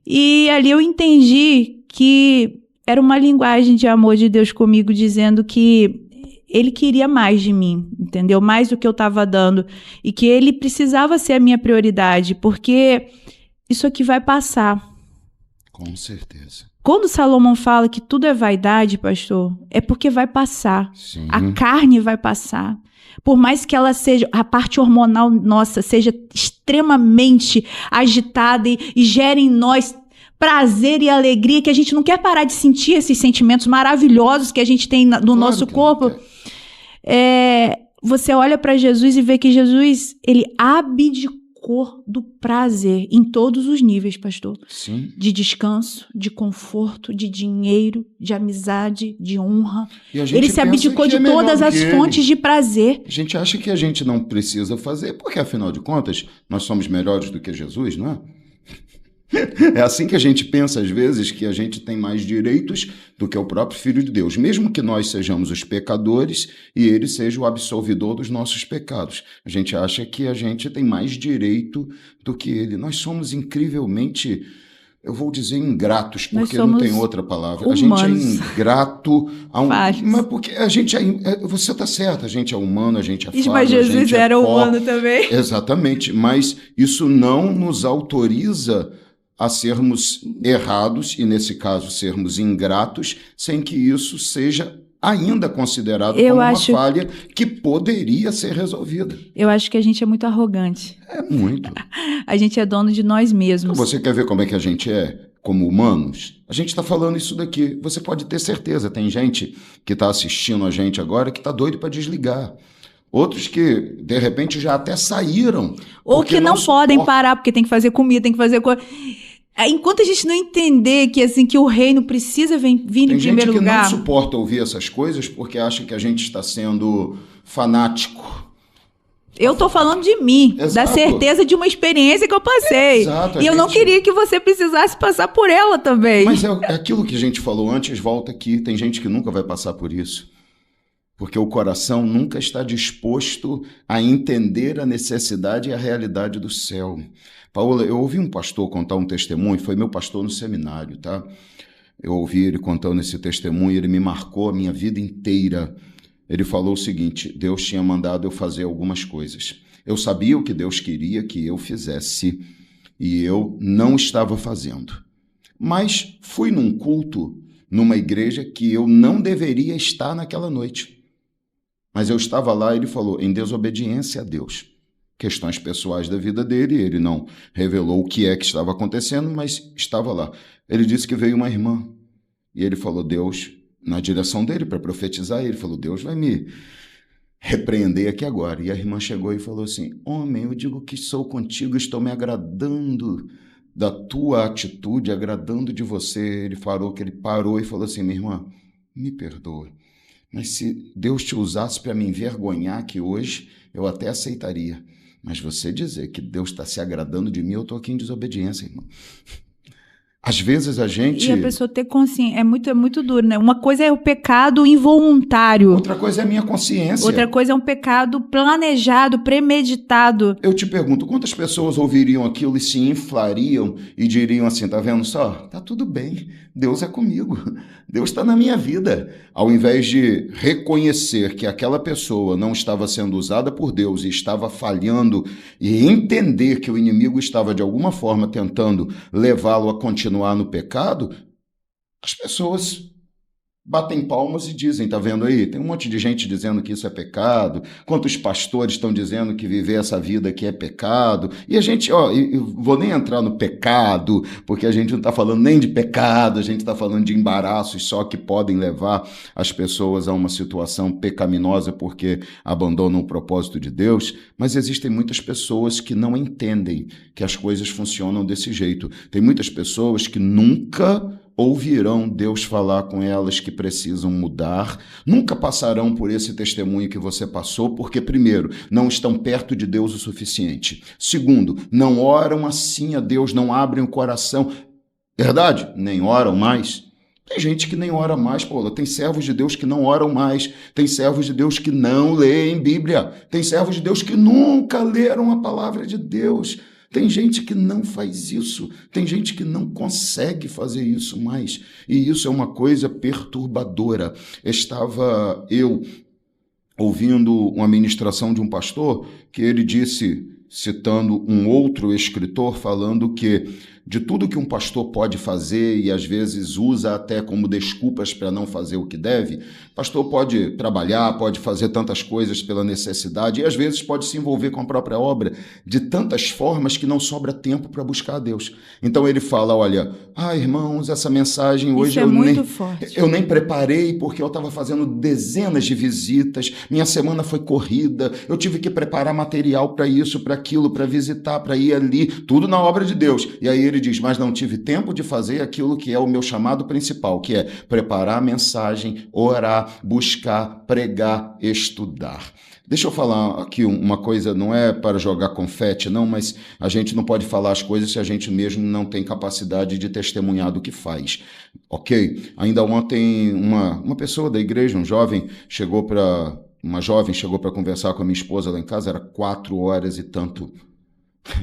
E ali eu entendi que era uma linguagem de amor de Deus comigo, dizendo que Ele queria mais de mim, entendeu? Mais do que eu estava dando. E que Ele precisava ser a minha prioridade, porque isso aqui vai passar. Com certeza. Quando Salomão fala que tudo é vaidade, pastor, é porque vai passar. Sim. A carne vai passar. Por mais que ela seja, a parte hormonal nossa seja extremamente agitada e gere em nós prazer e alegria, que a gente não quer parar de sentir esses sentimentos maravilhosos que a gente tem no Claro nosso que não corpo. Você olha para Jesus e vê que Jesus, ele abdicou do prazer em todos os níveis, pastor. Sim. De descanso, de conforto, de dinheiro, de amizade, de honra. Ele se abdicou de todas as fontes de prazer. A gente acha que a gente não precisa fazer, porque afinal de contas, nós somos melhores do que Jesus, não é? É assim que a gente pensa às vezes, que a gente tem mais direitos do que o próprio Filho de Deus, mesmo que nós sejamos os pecadores e ele seja o absolvidor dos nossos pecados. A gente acha que a gente tem mais direito do que ele. Nós somos incrivelmente, eu vou dizer ingratos, porque não tem outra palavra. Humanos. A gente é ingrato, mas porque a gente você está certo, a gente é humano, a gente é falho, mas Jesus era humano também. Exatamente, mas isso não nos autoriza a sermos errados, e nesse caso sermos ingratos, sem que isso seja ainda considerado como uma falha que poderia ser resolvida. Eu acho que a gente é muito arrogante. É muito. A gente é dono de nós mesmos. Você quer ver como é que a gente é como humanos? A gente está falando isso daqui. Você pode ter certeza, tem gente que está assistindo a gente agora que está doido para desligar. Outros que, de repente, já até saíram. Ou que não podem parar, porque tem que fazer comida, tem que fazer coisa. Enquanto a gente não entender que, assim, que o reino precisa vir em primeiro lugar... Tem gente que não suporta ouvir essas coisas porque acha que a gente está sendo fanático. Eu estou falando de mim, Exato. Da certeza de uma experiência que eu passei. Exato, e eu não queria que você precisasse passar por ela também. Mas é aquilo que a gente falou antes, volta aqui. Tem gente que nunca vai passar por isso. Porque o coração nunca está disposto a entender a necessidade e a realidade do céu. Paola, eu ouvi um pastor contar um testemunho, foi meu pastor no seminário, tá? Eu ouvi ele contando esse testemunho, ele me marcou a minha vida inteira. Ele falou o seguinte: Deus tinha mandado eu fazer algumas coisas. Eu sabia o que Deus queria que eu fizesse e eu não estava fazendo. Mas fui num culto, numa igreja que eu não deveria estar naquela noite. Mas eu estava lá e ele falou, em desobediência a Deus. Questões pessoais da vida dele, ele não revelou o que é que estava acontecendo, mas estava lá. Ele disse que veio uma irmã e ele falou, Deus, na direção dele para profetizar, ele falou, Deus vai me repreender aqui agora. E a irmã chegou e falou assim, homem, eu digo que sou contigo, estou me agradando da tua atitude, agradando de você. Ele parou e falou assim, minha irmã, me perdoa. Mas se Deus te usasse para me envergonhar aqui hoje, eu até aceitaria. Mas você dizer que Deus está se agradando de mim, eu estou aqui em desobediência, irmão. Às vezes a gente... E a pessoa ter consciência, é muito duro, né? Uma coisa é o pecado involuntário. Outra coisa é a minha consciência. Outra coisa é um pecado planejado, premeditado. Eu te pergunto, quantas pessoas ouviriam aquilo e se inflariam e diriam assim, tá vendo só? Tá tudo bem, Deus é comigo, Deus está na minha vida. Ao invés de reconhecer que aquela pessoa não estava sendo usada por Deus e estava falhando e entender que o inimigo estava de alguma forma tentando levá-lo a continuar no pecado, as pessoas batem palmas e dizem, tá vendo aí? Tem um monte de gente dizendo que isso é pecado, quantos pastores estão dizendo que viver essa vida aqui é pecado, e a gente, eu vou nem entrar no pecado, porque a gente não está falando nem de pecado, a gente está falando de embaraços só que podem levar as pessoas a uma situação pecaminosa porque abandonam o propósito de Deus, mas existem muitas pessoas que não entendem que as coisas funcionam desse jeito. Tem muitas pessoas que nunca ouvirão Deus falar com elas que precisam mudar, nunca passarão por esse testemunho que você passou, porque, primeiro, não estão perto de Deus o suficiente. Segundo, não oram assim a Deus, não abrem o coração. Verdade? Nem oram mais. Tem gente que nem ora mais, Paula. Tem servos de Deus que não oram mais. Tem servos de Deus que não leem Bíblia. Tem servos de Deus que nunca leram a palavra de Deus. Tem gente que não faz isso, tem gente que não consegue fazer isso mais, e isso é uma coisa perturbadora. Estava eu ouvindo uma ministração de um pastor que ele disse, citando um outro escritor, falando que de tudo que um pastor pode fazer e às vezes usa até como desculpas para não fazer o que deve. O pastor pode trabalhar, pode fazer tantas coisas pela necessidade e às vezes pode se envolver com a própria obra de tantas formas que não sobra tempo para buscar a Deus. Então ele fala, olha, irmãos, essa mensagem hoje eu nem preparei porque eu estava fazendo dezenas de visitas, minha semana foi corrida, eu tive que preparar material para isso, para aquilo, para visitar, para ir ali, tudo na obra de Deus. E aí ele diz, mas não tive tempo de fazer aquilo que é o meu chamado principal, que é preparar a mensagem, orar, buscar, pregar, estudar. Deixa eu falar aqui uma coisa, não é para jogar confete, não, mas a gente não pode falar as coisas se a gente mesmo não tem capacidade de testemunhar do que faz, ok? Ainda ontem uma pessoa da igreja, uma jovem chegou para conversar com a minha esposa lá em casa, era 4 horas e tanto,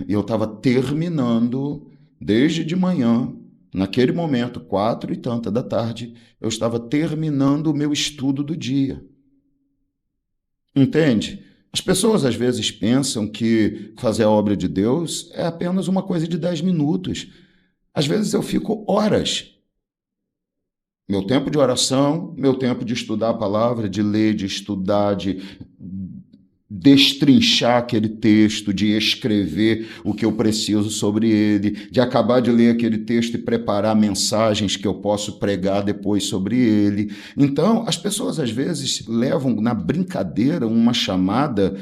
e eu estava terminando desde de manhã, naquele momento, 4 e tanta da tarde, eu estava terminando o meu estudo do dia. Entende? As pessoas às vezes pensam que fazer a obra de Deus é apenas uma coisa de 10 minutos. Às vezes eu fico horas. Meu tempo de oração, meu tempo de estudar a palavra, de ler, de estudar, de destrinchar aquele texto, de escrever o que eu preciso sobre ele, de acabar de ler aquele texto e preparar mensagens que eu posso pregar depois sobre ele. Então, as pessoas às vezes levam na brincadeira uma chamada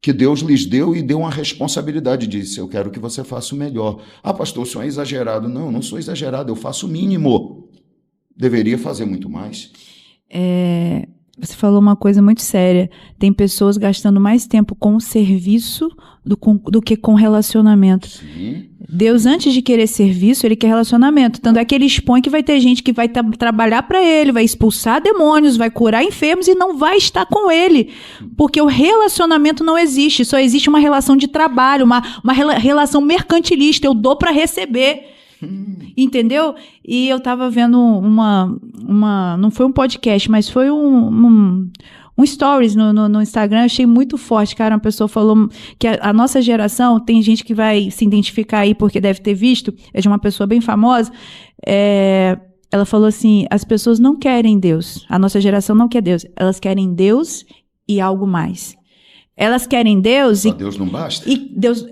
que Deus lhes deu e deu uma responsabilidade, disse, eu quero que você faça o melhor. Pastor, o senhor é exagerado. Não, não sou exagerado, eu faço o mínimo. Deveria fazer muito mais. Você falou uma coisa muito séria. Tem pessoas gastando mais tempo com o serviço do que com relacionamento. Sim. Deus, antes de querer serviço, ele quer relacionamento. Tanto é que ele expõe que vai ter gente que vai trabalhar para ele, vai expulsar demônios, vai curar enfermos e não vai estar com ele. Porque o relacionamento não existe. Só existe uma relação de trabalho, uma relação mercantilista. Eu dou para receber. Entendeu? E eu estava vendo não foi um podcast, mas foi um stories no Instagram, eu achei muito forte, cara, uma pessoa falou que a nossa geração, tem gente que vai se identificar aí porque deve ter visto, é de uma pessoa bem famosa, ela falou assim, as pessoas não querem Deus, a nossa geração não quer Deus, elas querem Deus e algo mais. Elas querem Deus Só Deus não basta? E Deus,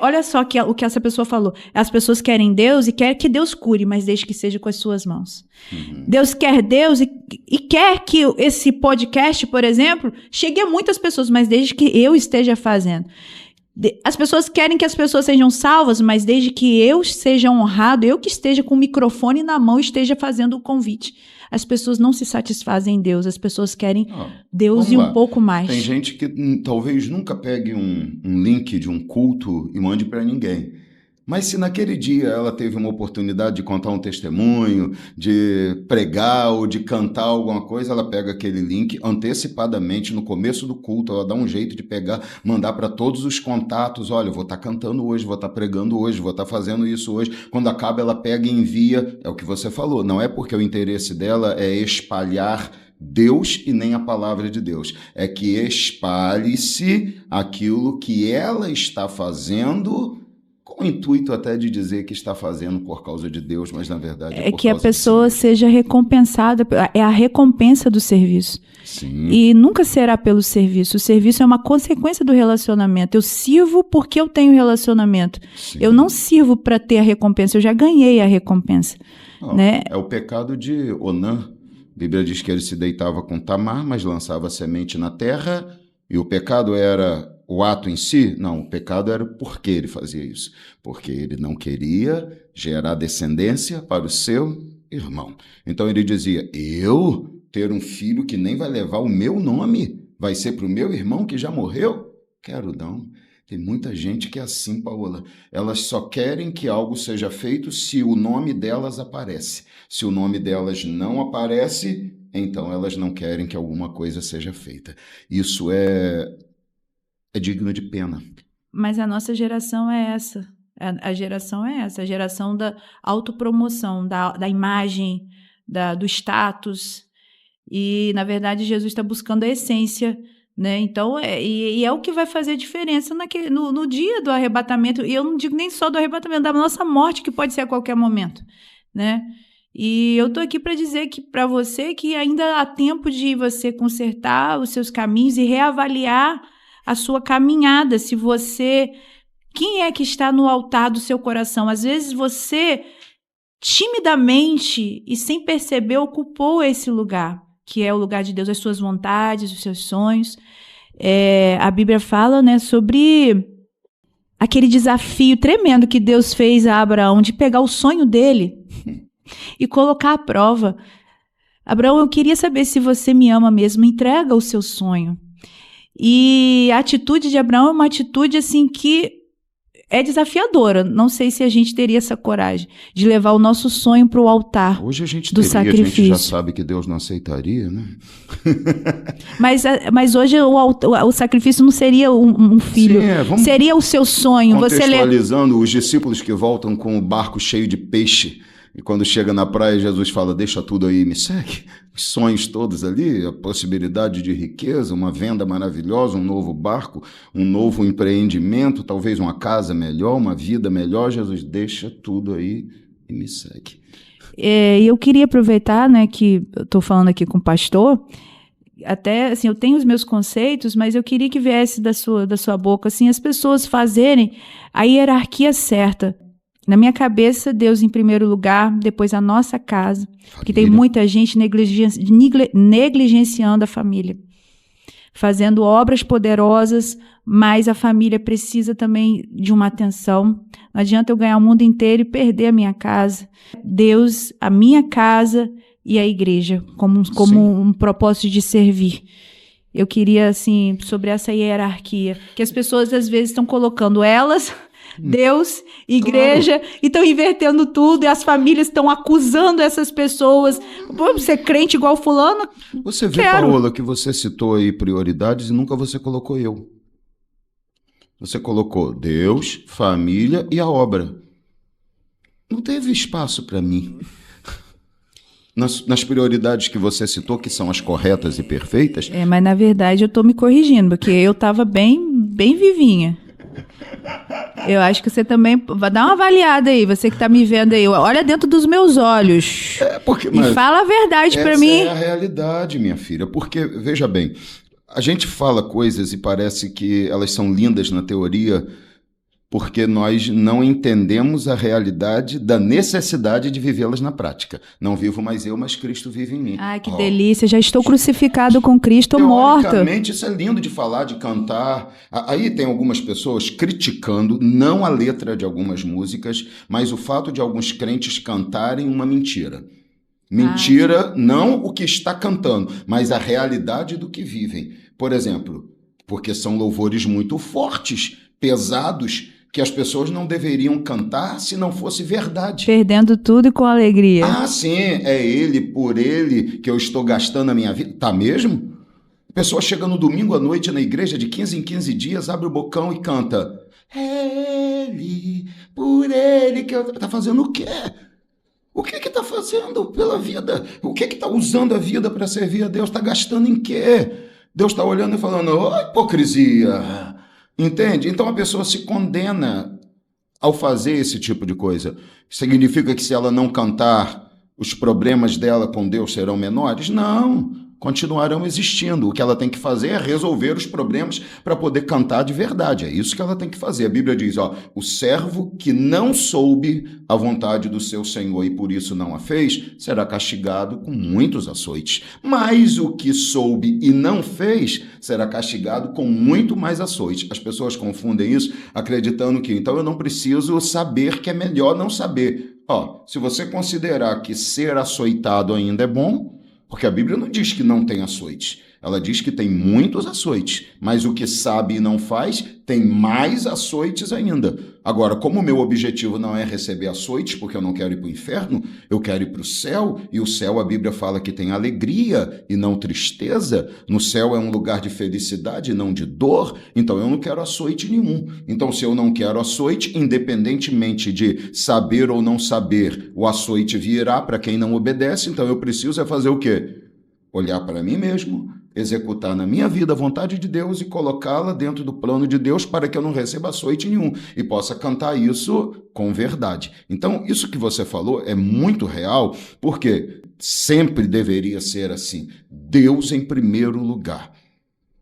olha só o que essa pessoa falou. As pessoas querem Deus e querem que Deus cure, mas desde que seja com as suas mãos. Uhum. Deus quer Deus e quer que esse podcast, por exemplo, chegue a muitas pessoas, mas desde que eu esteja fazendo. As pessoas querem que as pessoas sejam salvas, mas desde que eu seja honrado, eu que esteja com o microfone na mão, esteja fazendo o convite. As pessoas não se satisfazem em Deus, as pessoas querem Deus e um pouco mais. Tem gente que talvez nunca pegue um link de um culto e mande para ninguém. Mas se naquele dia ela teve uma oportunidade de contar um testemunho, de pregar ou de cantar alguma coisa, ela pega aquele link antecipadamente no começo do culto, ela dá um jeito de pegar, mandar para todos os contatos, olha, eu vou estar cantando hoje, vou estar pregando hoje, vou estar fazendo isso hoje. Quando acaba, ela pega e envia, é o que você falou, não é porque o interesse dela é espalhar Deus e nem a palavra de Deus, é que espalhe-se aquilo que ela está fazendo com o intuito até de dizer que está fazendo por causa de Deus, mas na verdade é por que causa a pessoa seja recompensada, é a recompensa do serviço. Sim. E nunca será pelo serviço. O serviço é uma consequência do relacionamento. Eu sirvo porque eu tenho relacionamento. Sim. Eu não sirvo para ter a recompensa, eu já ganhei a recompensa. Né? É o pecado de Onã. A Bíblia diz que ele se deitava com Tamar, mas lançava semente na terra, e o pecado era o ato em si? Não, o pecado era por que ele fazia isso. Porque ele não queria gerar descendência para o seu irmão. Então ele dizia, eu ter um filho que nem vai levar o meu nome, vai ser para o meu irmão que já morreu? Quero não. Tem muita gente que é assim, Paola. Elas só querem que algo seja feito se o nome delas aparece. Se o nome delas não aparece, então elas não querem que alguma coisa seja feita. Isso é digno de pena. Mas a nossa geração é essa. A geração é essa. A geração da autopromoção, da imagem, do status. E, na verdade, Jesus está buscando a essência né? Então, é o que vai fazer diferença no dia do arrebatamento. E eu não digo nem só do arrebatamento, da nossa morte, que pode ser a qualquer momento, né? E eu estou aqui para dizer que para você que ainda há tempo de você consertar os seus caminhos e reavaliar a sua caminhada. Quem é que está no altar do seu coração? Às vezes você timidamente e sem perceber ocupou esse lugar, que é o lugar de Deus, as suas vontades, os seus sonhos. A Bíblia fala, né, sobre aquele desafio tremendo que Deus fez a Abraão de pegar o sonho dele e colocar à prova. Abraão, eu queria saber se você me ama mesmo, entrega o seu sonho. E a atitude de Abraão é uma atitude assim que é desafiadora. Não sei se a gente teria essa coragem de levar o nosso sonho para o altar Hoje a gente do teria, sacrifício. A gente já sabe que Deus não aceitaria, né? Mas hoje o sacrifício não seria um filho, Sim, seria o seu sonho. Contextualizando, os discípulos que voltam com o barco cheio de peixe, e quando chega na praia, Jesus fala, deixa tudo aí e me segue. Os sonhos todos ali, a possibilidade de riqueza, uma venda maravilhosa, um novo barco, um novo empreendimento, talvez uma casa melhor, uma vida melhor. Jesus, deixa tudo aí e me segue. Eu queria aproveitar, né, que eu estou falando aqui com o pastor, até assim, eu tenho os meus conceitos, mas eu queria que viesse da sua boca, assim, as pessoas fazerem a hierarquia certa. Na minha cabeça, Deus em primeiro lugar, depois a nossa casa, porque tem muita gente negligenciando a família, fazendo obras poderosas, mas a família precisa também de uma atenção. Não adianta eu ganhar o mundo inteiro e perder a minha casa. Deus, a minha casa e a igreja, como um propósito de servir. Eu queria, assim, sobre essa hierarquia, que as pessoas às vezes estão colocando elas... Deus, igreja, claro. E estão invertendo tudo, e as famílias estão acusando essas pessoas. Pô, você é crente igual fulano? Você vê, Paola, que você citou aí prioridades e nunca você colocou eu. Você colocou Deus, família e a obra. Não teve espaço para mim. Nas prioridades que você citou, que são as corretas e perfeitas. Mas na verdade eu estou me corrigindo, porque eu estava bem vivinha. Eu acho que você também vai dar uma avaliada aí, você que está me vendo aí, olha dentro dos meus olhos e fala a verdade para mim. Essa é a realidade, minha filha, porque, veja bem, a gente fala coisas e parece que elas são lindas na teoria porque nós não entendemos a realidade da necessidade de vivê-las na prática. Não vivo mais eu, mas Cristo vive em mim. Ai, que delícia, já estou crucificado com Cristo, morto. Teoricamente, isso é lindo de falar, de cantar. Aí tem algumas pessoas criticando, não a letra de algumas músicas, mas o fato de alguns crentes cantarem uma mentira. Mentira, não o que está cantando, mas a realidade do que vivem. Por exemplo, porque são louvores muito fortes, pesados, que as pessoas não deveriam cantar se não fosse verdade. Perdendo tudo e com alegria. Ah, sim, é ele, por ele, que eu estou gastando a minha vida. Tá mesmo? A pessoa chega no domingo à noite na igreja, de 15 em 15 dias, abre o bocão e canta. É ele, por ele, que eu... Tá fazendo o quê? O que tá fazendo pela vida? O que tá usando a vida para servir a Deus? Tá gastando em quê? Deus tá olhando e falando, ô, hipocrisia. Entende? Então a pessoa se condena ao fazer esse tipo de coisa. Significa que se ela não cantar, os problemas dela com Deus serão menores? Não, continuarão existindo. O que ela tem que fazer é resolver os problemas para poder cantar de verdade. É isso que ela tem que fazer. A Bíblia diz, o servo que não soube a vontade do seu Senhor e por isso não a fez, será castigado com muitos açoites. Mas o que soube e não fez, será castigado com muito mais açoites. As pessoas confundem isso acreditando que, então, eu não preciso saber, que é melhor não saber. Se você considerar que ser açoitado ainda é bom, porque a Bíblia não diz que não tem açoite. Ela diz que tem muitos açoites, mas o que sabe e não faz, tem mais açoites ainda. Agora, como o meu objetivo não é receber açoites, porque eu não quero ir para o inferno, eu quero ir para o céu, e o céu, a Bíblia fala que tem alegria e não tristeza. No céu é um lugar de felicidade e não de dor, então eu não quero açoite nenhum. Então, se eu não quero açoite, independentemente de saber ou não saber, o açoite virá para quem não obedece, então eu preciso fazer o quê? Olhar para mim mesmo, executar na minha vida a vontade de Deus e colocá-la dentro do plano de Deus para que eu não receba açoite nenhum e possa cantar isso com verdade. Então, isso que você falou é muito real, porque sempre deveria ser assim. Deus em primeiro lugar.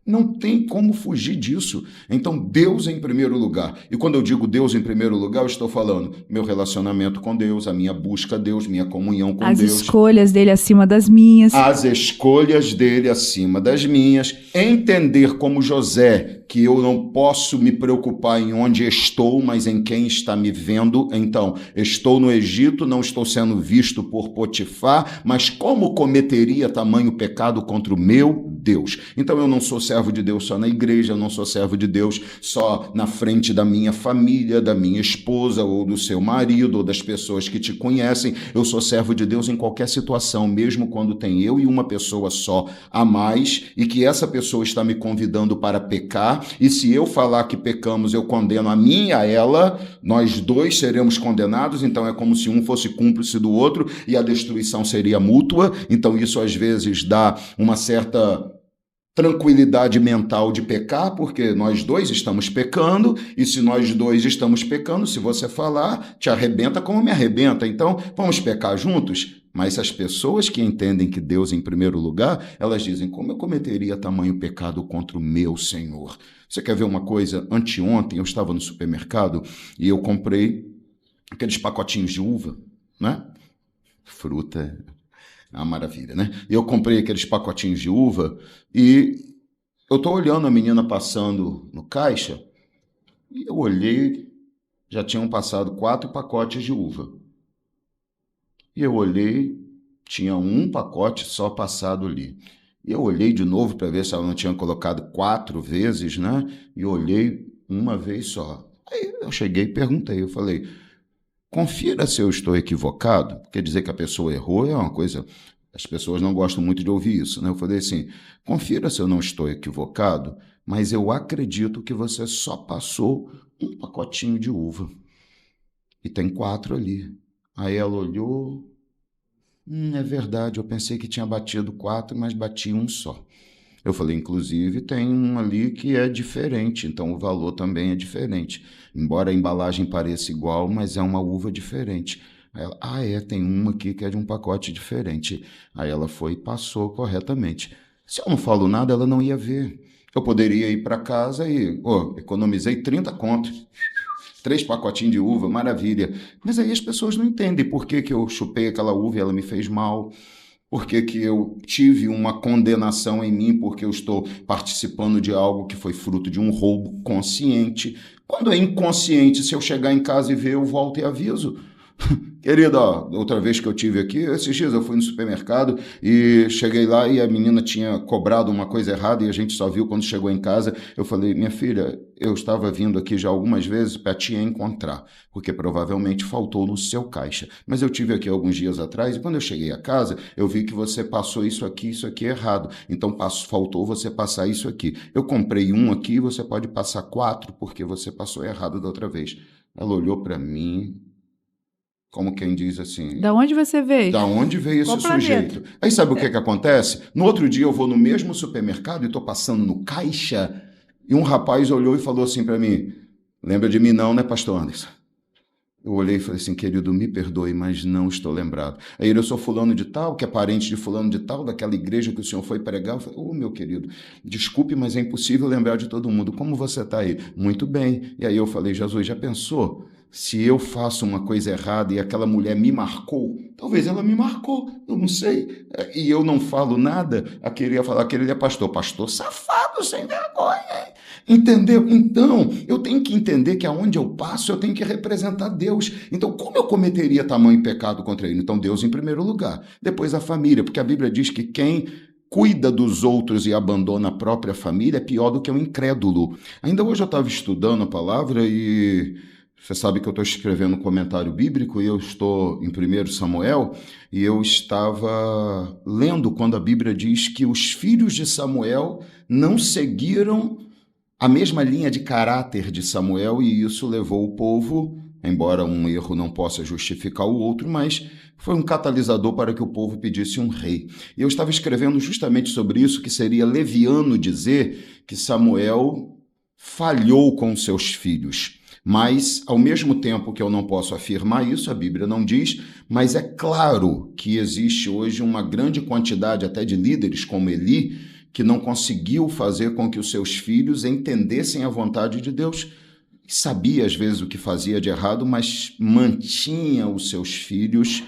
Não tem como fugir disso. Então, Deus em primeiro lugar. E quando eu digo Deus em primeiro lugar, eu estou falando meu relacionamento com Deus, a minha busca a Deus, minha comunhão com Deus. As escolhas dele acima das minhas. As escolhas dele acima das minhas. Entender como José que eu não posso me preocupar em onde estou, mas em quem está me vendo. Então, estou no Egito, não estou sendo visto por Potifar, mas como cometeria tamanho pecado contra o meu Deus? Então, eu não sou servo de Deus só na igreja, eu não sou servo de Deus só na frente da minha família, da minha esposa, ou do seu marido, ou das pessoas que te conhecem. Eu sou servo de Deus em qualquer situação, mesmo quando tem eu e uma pessoa só a mais, e que essa pessoa está me convidando para pecar, e se eu falar que pecamos, eu condeno a mim e a ela, nós dois seremos condenados, então é como se um fosse cúmplice do outro, e a destruição seria mútua. Então isso às vezes dá uma certa tranquilidade mental de pecar, porque nós dois estamos pecando, e se nós dois estamos pecando, se você falar, te arrebenta como me arrebenta, então vamos pecar juntos? Mas as pessoas que entendem que Deus em primeiro lugar, elas dizem, como eu cometeria tamanho pecado contra o meu Senhor? Você quer ver uma coisa? Anteontem eu estava no supermercado e eu comprei aqueles pacotinhos de uva, né? Fruta é uma maravilha, né? Eu comprei aqueles pacotinhos de uva e eu estou olhando a menina passando no caixa e eu olhei, já tinham passado 4 pacotes de uva. E eu olhei, tinha um pacote só passado ali. E eu olhei de novo para ver se ela não tinha colocado 4 vezes, né? E olhei uma vez só. Aí eu cheguei e perguntei, eu falei, confira se eu estou equivocado. Quer dizer que a pessoa errou é uma coisa... As pessoas não gostam muito de ouvir isso, né? Eu falei assim, confira se eu não estou equivocado, mas eu acredito que você só passou um pacotinho de uva. E tem 4 ali. Aí ela olhou, é verdade, eu pensei que tinha batido 4, mas bati um só. Eu falei, inclusive, tem um ali que é diferente, então o valor também é diferente. Embora a embalagem pareça igual, mas é uma uva diferente. Aí ela, tem uma aqui que é de um pacote diferente. Aí ela foi e passou corretamente. Se eu não falo nada, ela não ia ver. Eu poderia ir para casa e, economizei 30 contos. 3 pacotinhos de uva, maravilha. Mas aí as pessoas não entendem por que eu chupei aquela uva e ela me fez mal. Por que eu tive uma condenação em mim porque eu estou participando de algo que foi fruto de um roubo consciente. Quando é inconsciente, se eu chegar em casa e ver, eu volto e aviso. Querida, outra vez que eu tive aqui, esses dias eu fui no supermercado e cheguei lá e a menina tinha cobrado uma coisa errada e a gente só viu quando chegou em casa. Eu falei, minha filha, eu estava vindo aqui já algumas vezes para te encontrar, porque provavelmente faltou no seu caixa. Mas eu tive aqui alguns dias atrás e quando eu cheguei a casa, eu vi que você passou isso aqui errado. Então faltou você passar isso aqui. Eu comprei um aqui, você pode passar 4 porque você passou errado da outra vez. Ela olhou para mim... Como quem diz assim... Da onde você veio? Da onde veio esse sujeito? Aí sabe o que acontece? No outro dia eu vou no mesmo supermercado e estou passando no caixa e um rapaz olhou e falou assim para mim, lembra de mim não, né, pastor Anderson? Eu olhei e falei assim, querido, me perdoe, mas não estou lembrado. Aí eu sou fulano de tal, que é parente de fulano de tal, daquela igreja que o senhor foi pregar. Eu falei, meu querido, desculpe, mas é impossível lembrar de todo mundo. Como você está aí? Muito bem. E aí eu falei, Jesus, já pensou? Se eu faço uma coisa errada e aquela mulher me marcou, talvez ela me marcou, eu não sei, e eu não falo nada, aquele ia falar, aquele é pastor safado, sem vergonha, entendeu? Então, eu tenho que entender que aonde eu passo, eu tenho que representar Deus. Então, como eu cometeria tamanho pecado contra ele? Então, Deus em primeiro lugar, depois a família, porque a Bíblia diz que quem cuida dos outros e abandona a própria família é pior do que um incrédulo. Ainda hoje eu estava estudando a palavra e... Você sabe que eu estou escrevendo um comentário bíblico e eu estou em 1 Samuel e eu estava lendo quando a Bíblia diz que os filhos de Samuel não seguiram a mesma linha de caráter de Samuel e isso levou o povo embora um erro não possa justificar o outro, mas foi um catalisador para que o povo pedisse um rei. E eu estava escrevendo justamente sobre isso, que seria leviano dizer que Samuel falhou com seus filhos. Mas, ao mesmo tempo que eu não posso afirmar isso, a Bíblia não diz, mas é claro que existe hoje uma grande quantidade até de líderes como Eli, que não conseguiu fazer com que os seus filhos entendessem a vontade de Deus. Sabia, às vezes, o que fazia de errado, mas mantinha os seus filhos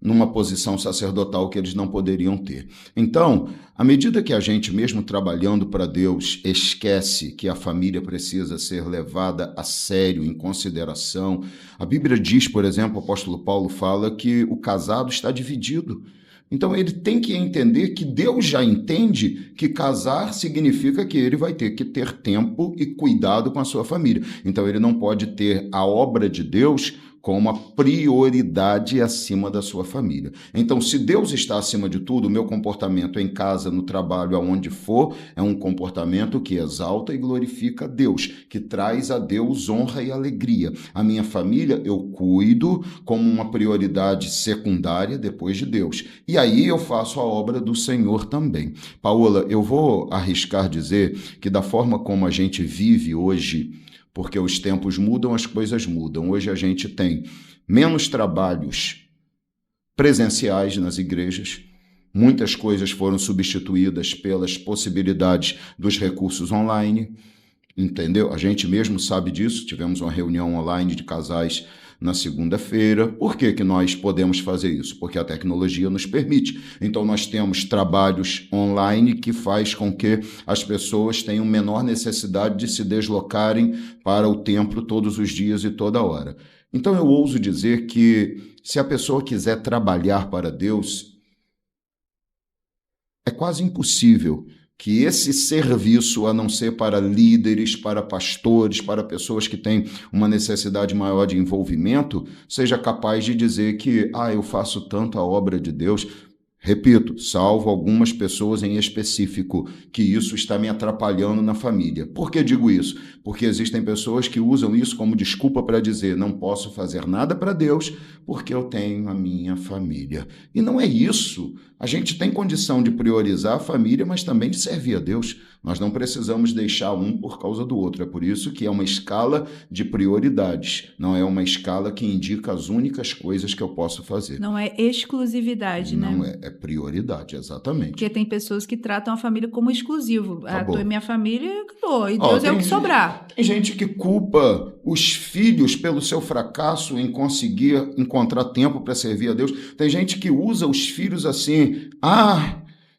numa posição sacerdotal que eles não poderiam ter. Então, à medida que a gente, mesmo trabalhando para Deus, esquece que a família precisa ser levada a sério, em consideração, a Bíblia diz, por exemplo, o apóstolo Paulo fala que o casado está dividido. Então, ele tem que entender que Deus já entende que casar significa que ele vai ter que ter tempo e cuidado com a sua família. Então, ele não pode ter a obra de Deus com uma prioridade acima da sua família. Então, se Deus está acima de tudo, o meu comportamento em casa, no trabalho, aonde for, é um comportamento que exalta e glorifica a Deus, que traz a Deus honra e alegria. A minha família eu cuido como uma prioridade secundária depois de Deus. E aí eu faço a obra do Senhor também. Paola, eu vou arriscar dizer que da forma como a gente vive hoje, porque os tempos mudam, as coisas mudam. Hoje a gente tem menos trabalhos presenciais nas igrejas, muitas coisas foram substituídas pelas possibilidades dos recursos online, entendeu? A gente mesmo sabe disso, tivemos uma reunião online de casais na segunda-feira. Por que nós podemos fazer isso? Porque a tecnologia nos permite. Então, nós temos trabalhos online que faz com que as pessoas tenham menor necessidade de se deslocarem para o templo todos os dias e toda hora. Então, eu ouso dizer que se a pessoa quiser trabalhar para Deus, é quase impossível que esse serviço, a não ser para líderes, para pastores, para pessoas que têm uma necessidade maior de envolvimento, seja capaz de dizer que, eu faço tanto a obra de Deus. Repito, salvo algumas pessoas em específico, que isso está me atrapalhando na família. Por que digo isso? Porque existem pessoas que usam isso como desculpa para dizer não posso fazer nada para Deus porque eu tenho a minha família. E não é isso. A gente tem condição de priorizar a família, mas também de servir a Deus. Nós não precisamos deixar um por causa do outro. É por isso que é uma escala de prioridades. Não é uma escala que indica as únicas coisas que eu posso fazer. Não é exclusividade, né? Não é, é prioridade, exatamente. Porque tem pessoas que tratam a família como exclusivo. Acabou. Tu é minha família, acabou. E Deus é o que sobrar. Tem gente que culpa os filhos pelo seu fracasso em conseguir encontrar tempo para servir a Deus. Tem gente que usa os filhos assim,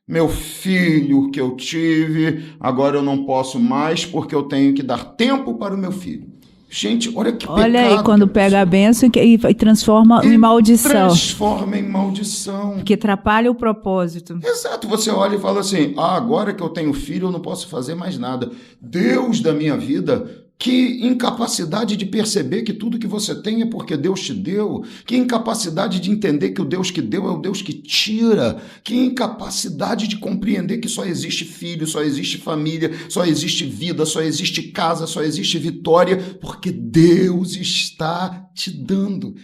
meu filho que eu tive, agora eu não posso mais porque eu tenho que dar tempo para o meu filho. Gente, olha que pecado. Olha aí, quando pega a bênção e transforma em maldição. Transforma em maldição. Porque atrapalha o propósito. Exato, você olha e fala assim, agora que eu tenho filho eu não posso fazer mais nada. Deus da minha vida, que incapacidade de perceber que tudo que você tem é porque Deus te deu. Que incapacidade de entender que o Deus que deu é o Deus que tira. Que incapacidade de compreender que só existe filho, só existe família, só existe vida, só existe casa, só existe vitória, porque Deus está te dando.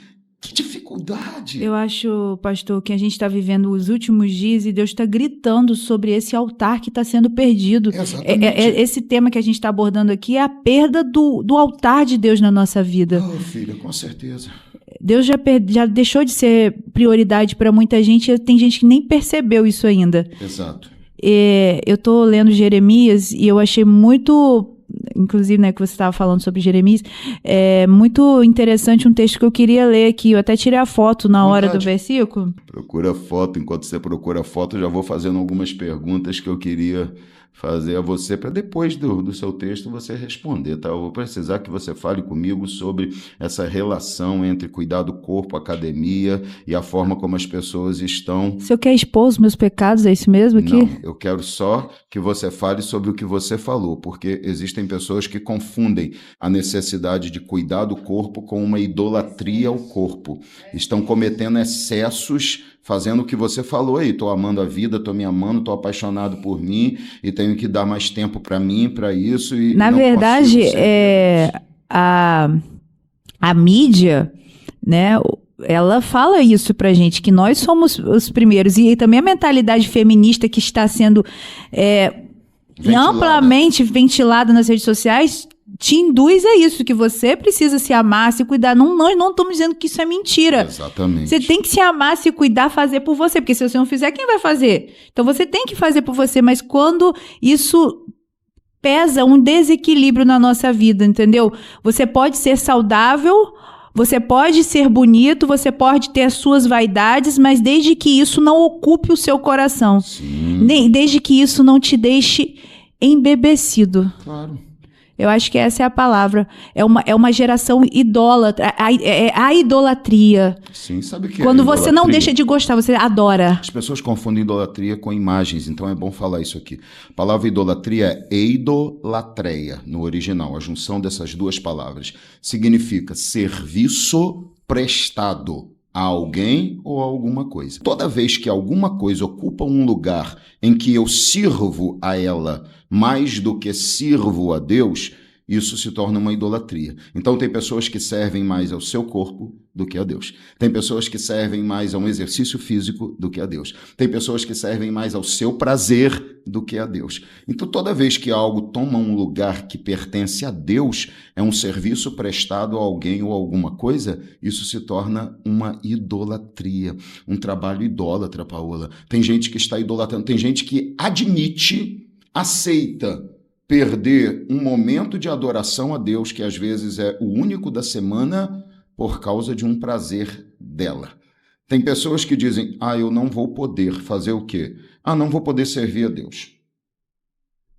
Que dificuldade! Eu acho, pastor, que a gente está vivendo os últimos dias e Deus está gritando sobre esse altar que está sendo perdido. Exatamente. Esse tema que a gente está abordando aqui é a perda do altar de Deus na nossa vida. Filha, com certeza. Deus já deixou de ser prioridade para muita gente e tem gente que nem percebeu isso ainda. Exato. Eu estou lendo Jeremias e eu achei muito... Inclusive, né, que você estava falando sobre Jeremias, é muito interessante um texto que eu queria ler aqui. Eu até tirei a foto na hora do versículo. Procura a foto. Enquanto você procura a foto, eu já vou fazendo algumas perguntas que eu queria fazer a você, para depois do seu texto você responder, tá? Eu vou precisar que você fale comigo sobre essa relação entre cuidar do corpo, academia e a forma como as pessoas estão... Se eu quer expor os meus pecados, é isso mesmo aqui? Não, eu quero só que você fale sobre o que você falou, porque existem pessoas que confundem a necessidade de cuidar do corpo com uma idolatria ao corpo. Estão cometendo excessos, fazendo o que você falou aí, estou amando a vida, estou me amando, estou apaixonado por mim e tenho que dar mais tempo para mim, para isso. E na verdade, A mídia, né, ela fala isso pra gente, que nós somos os primeiros. E também a mentalidade feminista que está sendo amplamente ventilada nas redes sociais te induz a isso, que você precisa se amar, se cuidar. Nós não estamos dizendo que isso é mentira. Exatamente. Você tem que se amar, se cuidar, fazer por você, porque se você não fizer, quem vai fazer? Então você tem que fazer por você, mas quando isso pesa um desequilíbrio na nossa vida, entendeu? Você pode ser saudável, você pode ser bonito, você pode ter as suas vaidades, mas desde que isso não ocupe o seu coração. Sim. Desde que isso não te deixe embebecido. Claro. Eu acho que essa é a palavra. É uma geração idólatra. A idolatria. Sim, sabe o que Quando é você não deixa de gostar, você adora. As pessoas confundem idolatria com imagens, então é bom falar isso aqui. A palavra idolatria é eidolatreia, no original. A junção dessas duas palavras significa serviço prestado a alguém ou a alguma coisa. Toda vez que alguma coisa ocupa um lugar em que eu sirvo a ela mais do que sirvo a Deus, isso se torna uma idolatria. Então tem pessoas que servem mais ao seu corpo do que a Deus. Tem pessoas que servem mais a um exercício físico do que a Deus. Tem pessoas que servem mais ao seu prazer do que a Deus. Então toda vez que algo toma um lugar que pertence a Deus, é um serviço prestado a alguém ou alguma coisa, isso se torna uma idolatria, um trabalho idólatra, Paola. Tem gente que está idolatrando, tem gente que aceita perder um momento de adoração a Deus, que às vezes é o único da semana, por causa de um prazer dela. Tem pessoas que dizem, eu não vou poder fazer o quê? Não vou poder servir a Deus.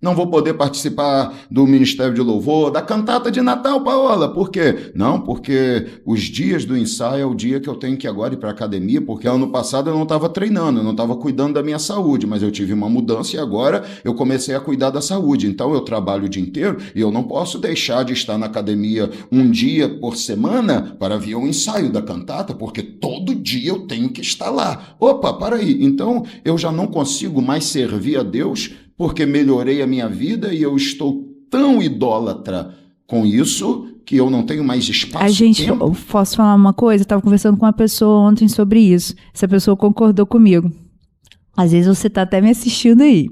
Não vou poder participar do Ministério de Louvor, da cantata de Natal, Paola. Por quê? Não, porque os dias do ensaio é o dia que eu tenho que agora ir para a academia, porque ano passado eu não estava treinando, eu não estava cuidando da minha saúde, mas eu tive uma mudança e agora eu comecei a cuidar da saúde. Então eu trabalho o dia inteiro e eu não posso deixar de estar na academia um dia por semana para ver o ensaio da cantata, porque todo dia eu tenho que estar lá. Opa, para aí. Então eu já não consigo mais servir a Deus porque melhorei a minha vida e eu estou tão idólatra com isso que eu não tenho mais espaço. Eu posso falar uma coisa? Eu estava conversando com uma pessoa ontem sobre isso. Essa pessoa concordou comigo. Às vezes você está até me assistindo aí.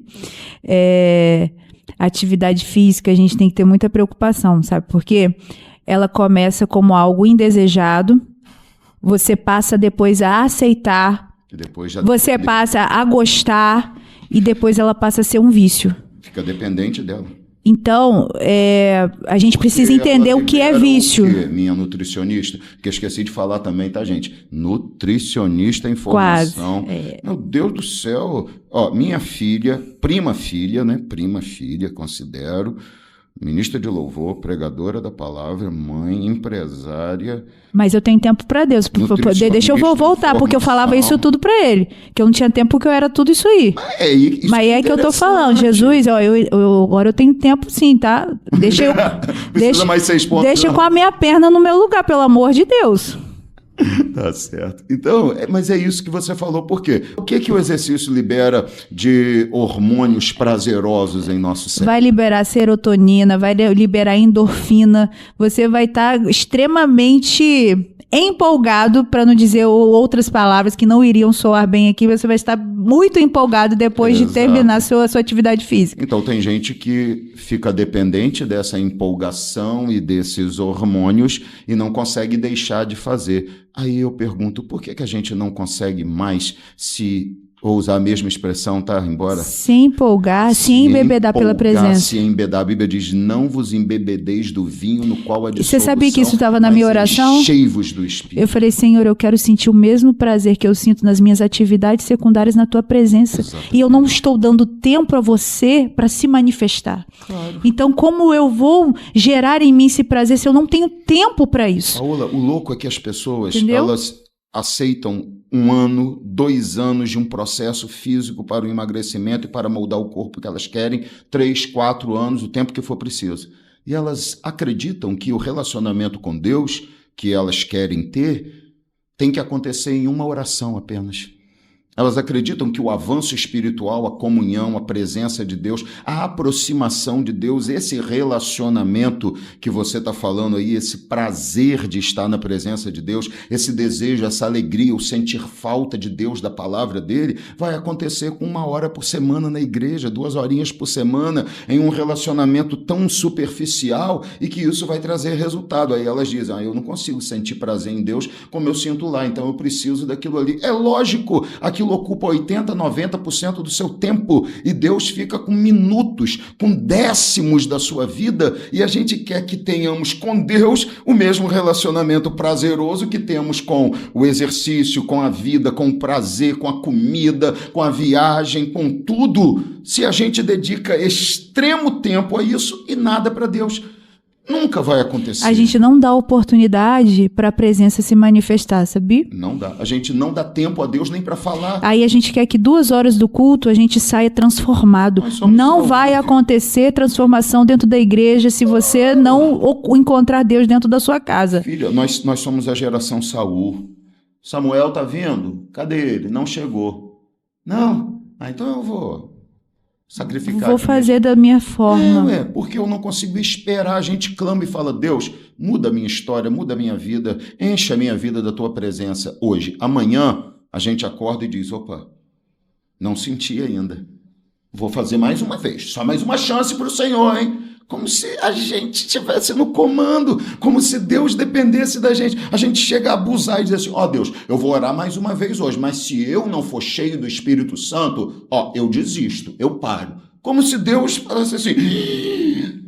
Atividade física, a gente tem que ter muita preocupação, sabe? Porque ela começa como algo indesejado, você passa depois a aceitar, você passa a gostar, e depois ela passa a ser um vício. Fica dependente dela. Então, a gente precisa entender o que é vício. Minha nutricionista, que eu esqueci de falar também, tá, gente? Nutricionista em formação. Quase. Meu Deus do céu. Minha filha, prima filha, considero, ministra de louvor, pregadora da palavra, mãe, empresária. Mas eu tenho tempo para Deus. Deixa eu voltar, porque eu falava isso tudo para ele. Que eu não tinha tempo, porque eu era tudo isso aí. Mas é que eu tô falando, Jesus, agora eu tenho tempo sim, tá? Deixa eu com a minha perna no meu lugar, pelo amor de Deus. Tá certo. Então, mas é isso que você falou. Por quê? O que o exercício libera de hormônios prazerosos em nosso cérebro? Vai liberar serotonina, vai liberar endorfina. Você vai estar extremamente empolgado, para não dizer outras palavras que não iriam soar bem aqui. Você vai estar muito empolgado depois de terminar a sua atividade física. Então, tem gente que fica dependente dessa empolgação e desses hormônios e não consegue deixar de fazer. Aí eu pergunto, por que a gente não consegue mais ou usar a mesma expressão, tá? Embora... Se empolgar, se embebedar pela presença. Se embebedar. A Bíblia diz, não vos embebedeis do vinho no qual há dissolução. Você sabia que isso estava na minha oração? Enchei-vos do Espírito. Eu falei, Senhor, eu quero sentir o mesmo prazer que eu sinto nas minhas atividades secundárias na tua presença. Exatamente. E eu não estou dando tempo a você para se manifestar. Claro. Então, como eu vou gerar em mim esse prazer se eu não tenho tempo para isso? Paola, o louco é que as pessoas, elas aceitam 1 ano, 2 anos de um processo físico para o emagrecimento e para moldar o corpo que elas querem, 3, 4 anos, o tempo que for preciso. E elas acreditam que o relacionamento com Deus que elas querem ter tem que acontecer em uma oração apenas. Elas acreditam que o avanço espiritual, a comunhão, a presença de Deus, a aproximação de Deus, esse relacionamento que você está falando aí, esse prazer de estar na presença de Deus, esse desejo, essa alegria, o sentir falta de Deus, da palavra dele, vai acontecer com 1 hora por semana na igreja, 2 horinhas por semana, em um relacionamento tão superficial, e que isso vai trazer resultado. Aí elas dizem, eu não consigo sentir prazer em Deus como eu sinto lá, então eu preciso daquilo ali. É lógico, aquilo ocupa 80%, 90% do seu tempo, e Deus fica com minutos, com décimos da sua vida, e a gente quer que tenhamos com Deus o mesmo relacionamento prazeroso que temos com o exercício, com a vida, com o prazer, com a comida, com a viagem, com tudo, se a gente dedica extremo tempo a isso e nada para Deus. Nunca vai acontecer. A gente não dá oportunidade para a presença se manifestar, sabia? Não dá. A gente não dá tempo a Deus nem para falar. Aí a gente quer que 2 horas do culto a gente saia transformado. Não vai acontecer transformação dentro da igreja se você não encontrar Deus dentro da sua casa. Filha, nós somos a geração Saul. Samuel tá vindo? Cadê ele? Não chegou. Não? Então eu vou sacrificar. Vou fazer da minha forma. Porque eu não consigo esperar. A gente clama e fala, Deus, muda a minha história, muda a minha vida, enche a minha vida da tua presença hoje. Amanhã a gente acorda e diz, opa, não senti ainda. Vou fazer mais uma vez, só mais uma chance para o Senhor, hein? Como se a gente estivesse no comando, como se Deus dependesse da gente. A gente chega a abusar e diz assim, Deus, eu vou orar mais uma vez hoje, mas se eu não for cheio do Espírito Santo, eu desisto, eu paro. Como se Deus falasse assim,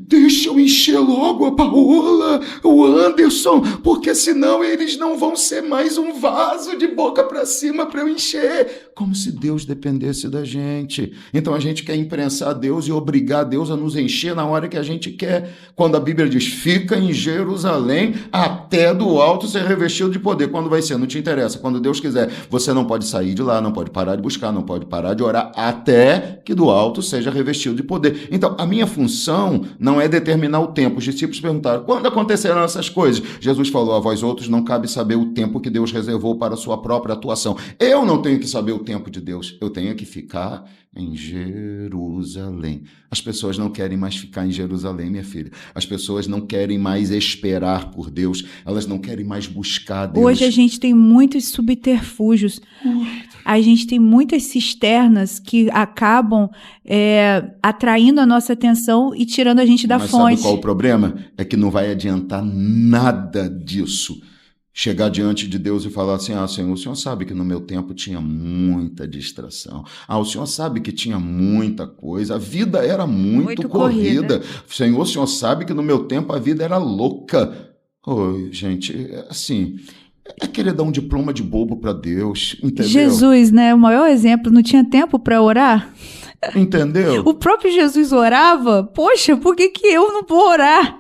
deixa eu encher logo a Paola, o Anderson, porque senão eles não vão ser mais um vaso de boca para cima para eu encher. Como se Deus dependesse da gente. Então a gente quer imprensar Deus e obrigar Deus a nos encher na hora que a gente quer. Quando a Bíblia diz, fica em Jerusalém até do alto ser revestido de poder. Quando vai ser? Não te interessa. Quando Deus quiser, você não pode sair de lá, não pode parar de buscar, não pode parar de orar, até que do alto seja revestido de poder. Então a minha função não é determinar o tempo. Os discípulos perguntaram, quando acontecerão essas coisas? Jesus falou, a vós outros não cabe saber o tempo que Deus reservou para a sua própria atuação. Eu não tenho que saber o tempo de Deus, eu tenho que ficar em Jerusalém. As pessoas não querem mais ficar em Jerusalém, minha filha. As pessoas não querem mais esperar por Deus, elas não querem mais buscar Deus. Hoje a gente tem muitos subterfúgios, a gente tem muitas cisternas que acabam atraindo a nossa atenção e tirando a gente da fonte. Mas sabe qual o problema? É que não vai adiantar nada disso. Chegar diante de Deus e falar assim, Senhor, o Senhor sabe que no meu tempo tinha muita distração. O Senhor sabe que tinha muita coisa. A vida era muito corrida. Senhor, o Senhor sabe que no meu tempo a vida era louca. Gente, assim, é querer dar um diploma de bobo para Deus, entendeu? Jesus, né? O maior exemplo, não tinha tempo para orar? Entendeu? O próprio Jesus orava. Poxa, por que eu não vou orar?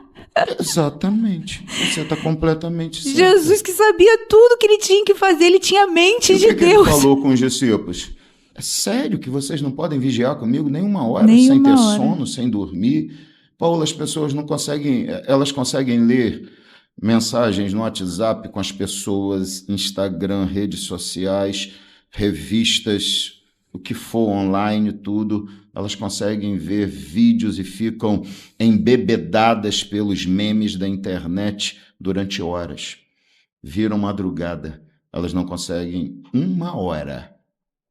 Exatamente, você está completamente certo. Jesus que sabia tudo que ele tinha que fazer, ele tinha a mente de Deus. Ele falou com os discípulos, é sério que vocês não podem vigiar comigo nem uma hora sem ter sono, sem dormir? Paulo, as pessoas não conseguem, elas conseguem ler mensagens no WhatsApp com as pessoas, Instagram, redes sociais, revistas, o que for online, tudo, elas conseguem ver vídeos e ficam embebedadas pelos memes da internet durante horas. Viram madrugada, elas não conseguem 1 hora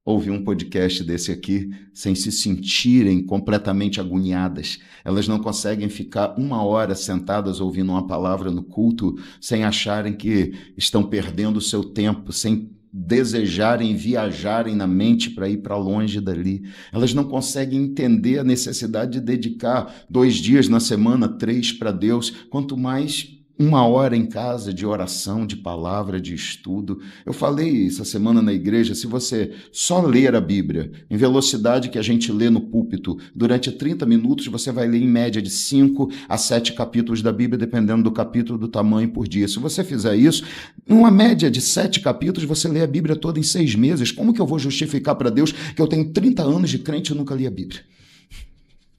ouvir um podcast desse aqui sem se sentirem completamente agoniadas. Elas não conseguem ficar 1 hora sentadas ouvindo uma palavra no culto sem acharem que estão perdendo o seu tempo, sem desejarem, viajarem na mente para ir para longe dali. Elas não conseguem entender a necessidade de dedicar 2 dias na semana, 3 para Deus, quanto mais 1 hora em casa de oração, de palavra, de estudo. Eu falei essa semana na igreja, se você só ler a Bíblia em velocidade que a gente lê no púlpito, durante 30 minutos você vai ler em média de 5 a 7 capítulos da Bíblia, dependendo do capítulo, do tamanho por dia. Se você fizer isso, em uma média de 7 capítulos, você lê a Bíblia toda em 6 meses. Como que eu vou justificar para Deus que eu tenho 30 anos de crente e nunca li a Bíblia?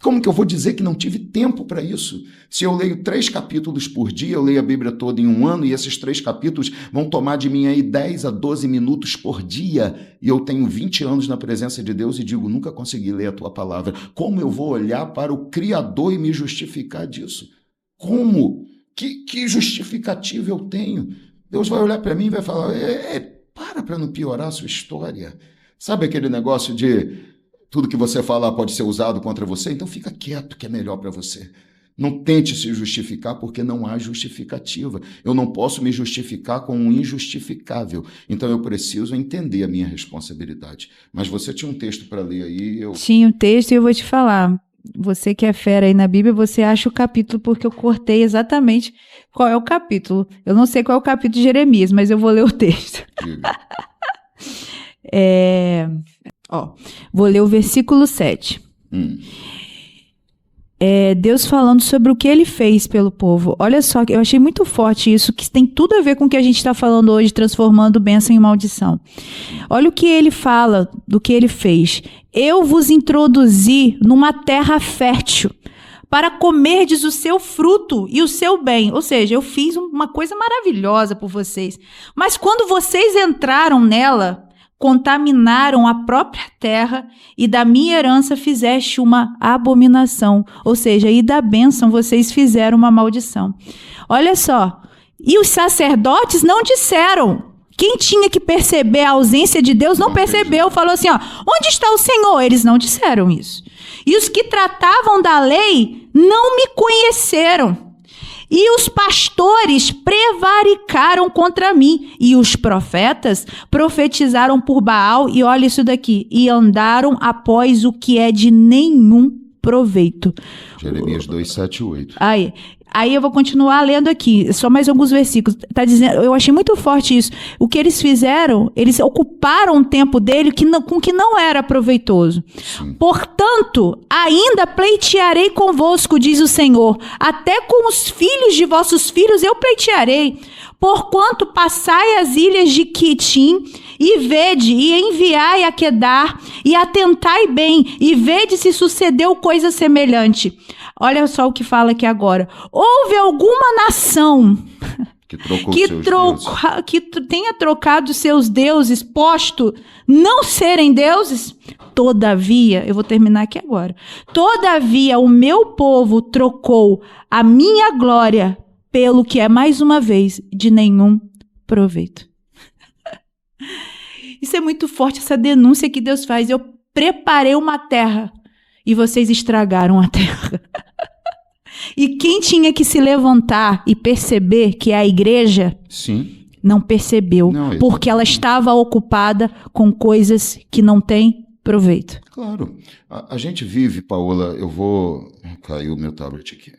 Como que eu vou dizer que não tive tempo para isso? Se eu leio 3 capítulos por dia, eu leio a Bíblia toda em um ano, e esses 3 capítulos vão tomar de mim aí 10 a 12 minutos por dia, e eu tenho 20 anos na presença de Deus e digo, nunca consegui ler a tua palavra. Como eu vou olhar para o Criador e me justificar disso? Como? Que justificativa eu tenho? Deus vai olhar para mim e vai falar, para não piorar a sua história. Sabe aquele negócio de tudo que você falar pode ser usado contra você? Então fica quieto, que é melhor para você. Não tente se justificar, porque não há justificativa. Eu não posso me justificar com um injustificável. Então eu preciso entender a minha responsabilidade. Mas você tinha um texto para ler aí. Tinha um texto e eu vou te falar. Você que é fera aí na Bíblia, você acha o capítulo, porque eu cortei exatamente qual é o capítulo. Eu não sei qual é o capítulo de Jeremias, mas eu vou ler o texto. Vou ler o versículo 7. Deus falando sobre o que ele fez pelo povo. Olha só, eu achei muito forte isso, que tem tudo a ver com o que a gente está falando hoje, transformando bênção em maldição. Olha o que ele fala, do que ele fez. Eu vos introduzi numa terra fértil, para comerdes o seu fruto e o seu bem. Ou seja, eu fiz uma coisa maravilhosa por vocês. Mas quando vocês entraram nela, contaminaram a própria terra, e da minha herança fizeste uma abominação. Ou seja, e da bênção vocês fizeram uma maldição. Olha só, e os sacerdotes não disseram. Quem tinha que perceber a ausência de Deus não percebeu, falou assim, onde está o Senhor? Eles não disseram isso. E os que tratavam da lei não me conheceram. E os pastores prevaricaram contra mim, e os profetas profetizaram por Baal, e olha isso daqui, e andaram após o que é de nenhum proveito. Jeremias 2, 7 e 8. Aí eu vou continuar lendo aqui, só mais alguns versículos. Tá dizendo, eu achei muito forte isso. O que eles fizeram, eles ocuparam o tempo dele com que não era proveitoso. Sim. Portanto, ainda pleitearei convosco, diz o Senhor, até com os filhos de vossos filhos eu pleitearei. Porquanto passai as ilhas de Quitim, e vede, e enviai a Quedar, e atentai bem, e vede se sucedeu coisa semelhante. Olha só o que fala aqui agora. Houve alguma nação que tenha trocado seus deuses, posto não serem deuses? Todavia, eu vou terminar aqui agora. Todavia, o meu povo trocou a minha glória pelo que é, mais uma vez, de nenhum proveito. Isso é muito forte, essa denúncia que Deus faz. Eu preparei uma terra e vocês estragaram a terra. E quem tinha que se levantar e perceber que é a igreja, sim, não percebeu, porque ela estava ocupada com coisas que não têm proveito. Claro. A gente vive, Paola, caiu o meu tablet aqui.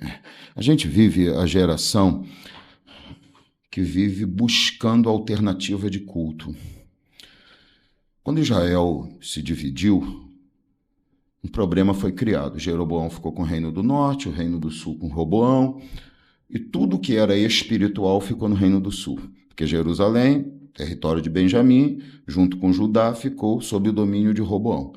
A gente vive a geração que vive buscando alternativa de culto. Quando Israel se dividiu, um problema foi criado. Jeroboão ficou com o reino do norte, o reino do sul com Roboão, e tudo que era espiritual ficou no reino do sul, porque Jerusalém, território de Benjamim, junto com Judá, ficou sob o domínio de Roboão.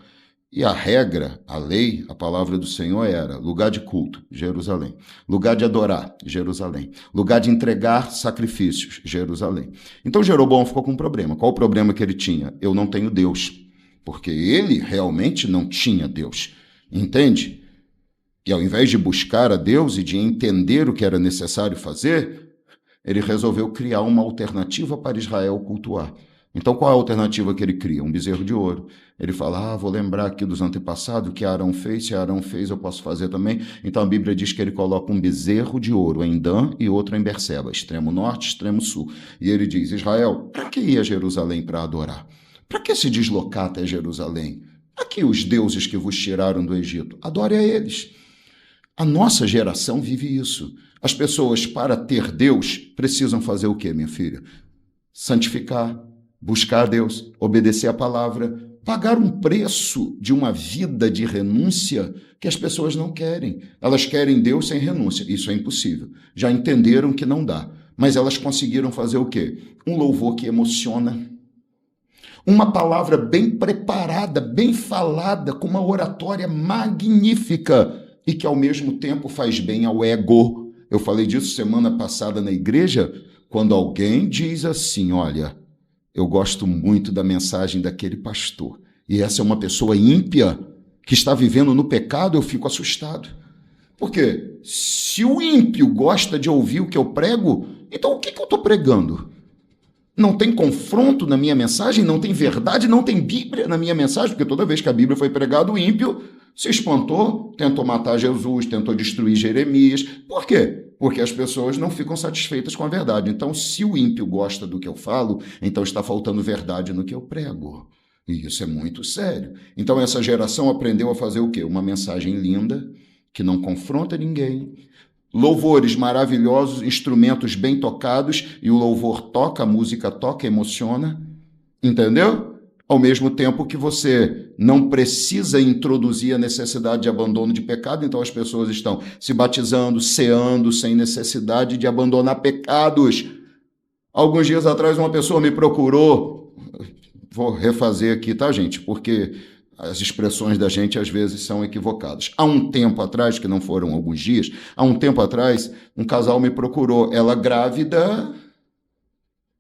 E a regra, a lei, a palavra do Senhor era lugar de culto, Jerusalém. Lugar de adorar, Jerusalém. Lugar de entregar sacrifícios, Jerusalém. Então Jeroboão ficou com um problema. Qual o problema que ele tinha? Eu não tenho Deus. Porque ele realmente não tinha Deus. Entende? E ao invés de buscar a Deus e de entender o que era necessário fazer, ele resolveu criar uma alternativa para Israel cultuar. Então, qual é a alternativa que ele cria? Um bezerro de ouro. Ele fala, vou lembrar aqui dos antepassados, o que Arão fez, se Arão fez, eu posso fazer também. Então, a Bíblia diz que ele coloca um bezerro de ouro em Dan e outro em Berseba, extremo norte, extremo sul. E ele diz, Israel, para que ir a Jerusalém para adorar? Para que se deslocar até Jerusalém? Aqui os deuses que vos tiraram do Egito, adore a eles. A nossa geração vive isso. As pessoas, para ter Deus, precisam fazer o quê, minha filha? Santificar, buscar a Deus, obedecer a palavra, pagar um preço de uma vida de renúncia que as pessoas não querem. Elas querem Deus sem renúncia. Isso é impossível. Já entenderam que não dá. Mas elas conseguiram fazer o quê? Um louvor que emociona. Uma palavra bem preparada, bem falada, com uma oratória magnífica. e que ao mesmo tempo faz bem ao ego. Eu falei disso semana passada na igreja, quando alguém diz assim, olha, eu gosto muito da mensagem daquele pastor, e essa é uma pessoa ímpia que está vivendo no pecado, eu fico assustado. Por quê? Se o ímpio gosta de ouvir o que eu prego, então o que eu estou pregando? Não tem confronto na minha mensagem, não tem verdade, não tem Bíblia na minha mensagem, porque toda vez que a Bíblia foi pregada, o ímpio se espantou, tentou matar Jesus, tentou destruir Jeremias. Por quê? Porque as pessoas não ficam satisfeitas com a verdade. Então, se o ímpio gosta do que eu falo, então está faltando verdade no que eu prego. E isso é muito sério. Então, essa geração aprendeu a fazer o quê? Uma mensagem linda, que não confronta ninguém, louvores maravilhosos, instrumentos bem tocados, e o louvor toca, a música toca, emociona, entendeu? Ao mesmo tempo que você não precisa introduzir a necessidade de abandono de pecado, então as pessoas estão se batizando, ceando, sem necessidade de abandonar pecados. Alguns dias atrás uma pessoa me procurou, vou refazer aqui, tá, gente? Porque as expressões da gente às vezes são equivocadas. Há um tempo atrás, que não foram alguns dias, há um tempo atrás, um casal me procurou, ela grávida,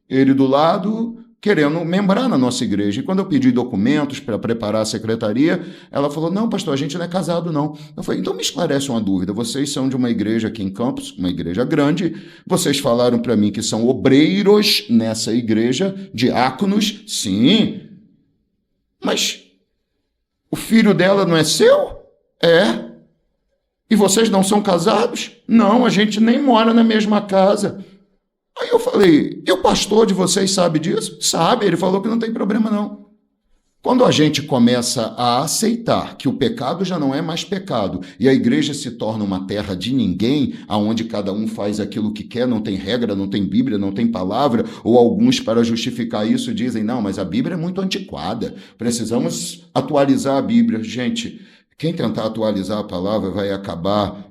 ele do lado, querendo membrar na nossa igreja. E quando eu pedi documentos para preparar a secretaria, ela falou, não, pastor, a gente não é casado, não. Eu falei, então me esclarece uma dúvida, vocês são de uma igreja aqui em Campos, uma igreja grande, vocês falaram para mim que são obreiros nessa igreja, diáconos, sim, mas o filho dela não é seu? É. E vocês não são casados? Não, a gente nem mora na mesma casa. Aí eu falei, e o pastor de vocês sabe disso? Sabe, ele falou que não tem problema não. Quando a gente começa a aceitar que o pecado já não é mais pecado e a igreja se torna uma terra de ninguém, aonde cada um faz aquilo que quer, não tem regra, não tem Bíblia, não tem palavra, ou alguns para justificar isso dizem, não, mas a Bíblia é muito antiquada, precisamos atualizar a Bíblia. Gente, quem tentar atualizar a palavra vai acabar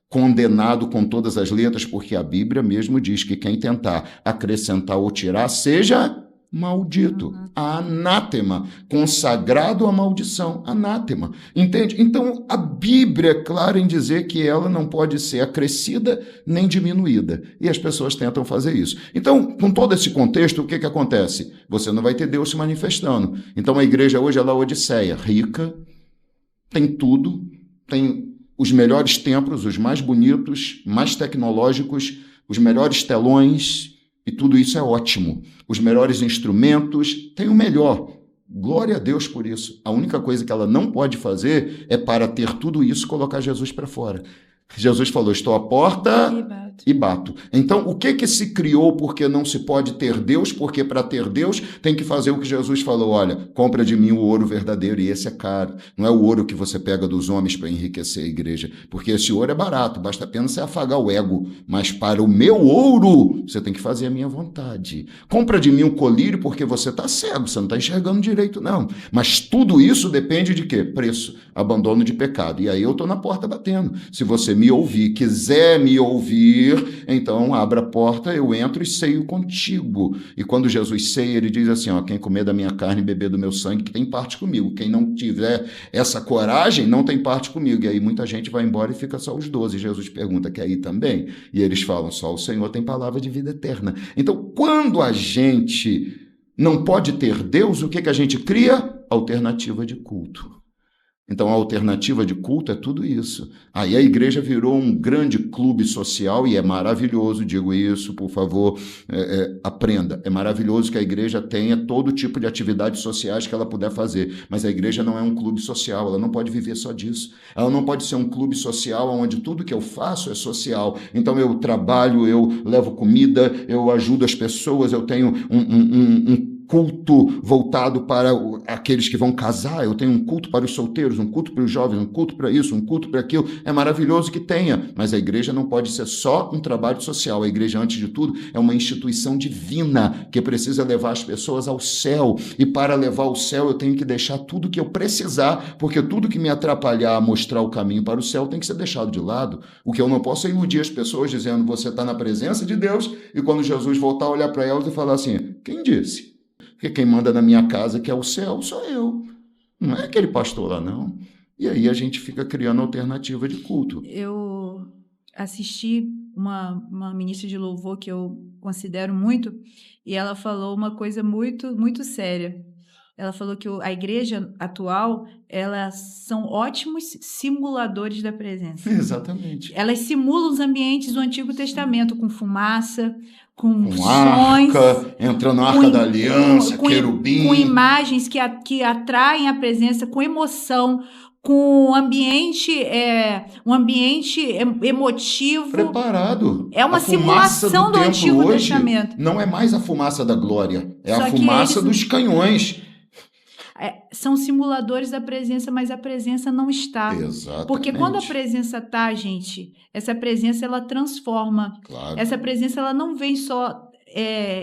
condenado com todas as letras, porque a Bíblia mesmo diz que quem tentar acrescentar ou tirar, seja maldito, anátema, consagrado à maldição, anátema, entende? Então, a Bíblia é clara em dizer que ela não pode ser acrescida nem diminuída, e as pessoas tentam fazer isso. Então, com todo esse contexto, o que acontece? Você não vai ter Deus se manifestando. Então, a igreja hoje é Laodiceia, rica, tem tudo, tem os melhores templos, os mais bonitos, mais tecnológicos, os melhores telões, e tudo isso é ótimo. Os melhores instrumentos, tem o melhor. Glória a Deus por isso. A única coisa que ela não pode fazer é, para ter tudo isso, colocar Jesus para fora. Jesus falou, estou à porta e bato. Então, o que se criou porque não se pode ter Deus? Porque para ter Deus tem que fazer o que Jesus falou, olha, compra de mim o ouro verdadeiro e esse é caro. Não é o ouro que você pega dos homens para enriquecer a igreja, porque esse ouro é barato, basta apenas você afagar o ego. Mas para o meu ouro, você tem que fazer a minha vontade. Compra de mim um colírio porque você está cego, você não está enxergando direito, não. Mas tudo isso depende de quê? Preço, abandono de pecado. E aí eu estou na porta batendo. Se você me ouvir, quiser me ouvir, então abra a porta, eu entro e ceio contigo. E quando Jesus ceia, ele diz assim, ó, quem comer da minha carne e beber do meu sangue, que tem parte comigo. Quem não tiver essa coragem, não tem parte comigo. E aí muita gente vai embora e fica só os 12. Jesus pergunta, quer ir também? E eles falam, só o Senhor tem palavra de vida eterna. Então, quando a gente não pode ter Deus, o que a gente cria? Alternativa de culto. Então, a alternativa de culto é tudo isso. Aí a igreja virou um grande clube social e é maravilhoso, digo isso, por favor, aprenda. É maravilhoso que a igreja tenha todo tipo de atividades sociais que ela puder fazer, mas a igreja não é um clube social, ela não pode viver só disso. Ela não pode ser um clube social onde tudo que eu faço é social. Então, eu trabalho, eu levo comida, eu ajudo as pessoas, eu tenho um culto voltado para aqueles que vão casar, eu tenho um culto para os solteiros, um culto para os jovens, um culto para isso, um culto para aquilo. É maravilhoso que tenha, mas a igreja não pode ser só um trabalho social. A igreja, antes de tudo, é uma instituição divina que precisa levar as pessoas ao céu. E para levar ao céu, eu tenho que deixar tudo que eu precisar, porque tudo que me atrapalhar a mostrar o caminho para o céu tem que ser deixado de lado. O que eu não posso é iludir as pessoas dizendo, você está na presença de Deus, e quando Jesus voltar, olhar para elas e falar assim, quem disse? Porque quem manda na minha casa, que é o céu, sou eu. Não é aquele pastor lá, não. E aí a gente fica criando alternativa de culto. Eu assisti uma ministra de louvor que eu considero muito, e ela falou uma coisa muito, muito séria. Ela falou que a igreja atual, elas são ótimos simuladores da presença. Exatamente. Elas simulam os ambientes do Antigo Testamento, com fumaça, com sons, arca, entrando na Arca da Aliança, querubim. Com imagens que atraem a presença, com emoção, com um ambiente emotivo. Preparado. É uma simulação do Antigo Testamento. Não é mais a fumaça da glória, é a fumaça dos canhões. São simuladores da presença, mas a presença não está. Exatamente. Porque quando a presença está, gente, essa presença ela transforma. Claro. Essa presença ela não vem só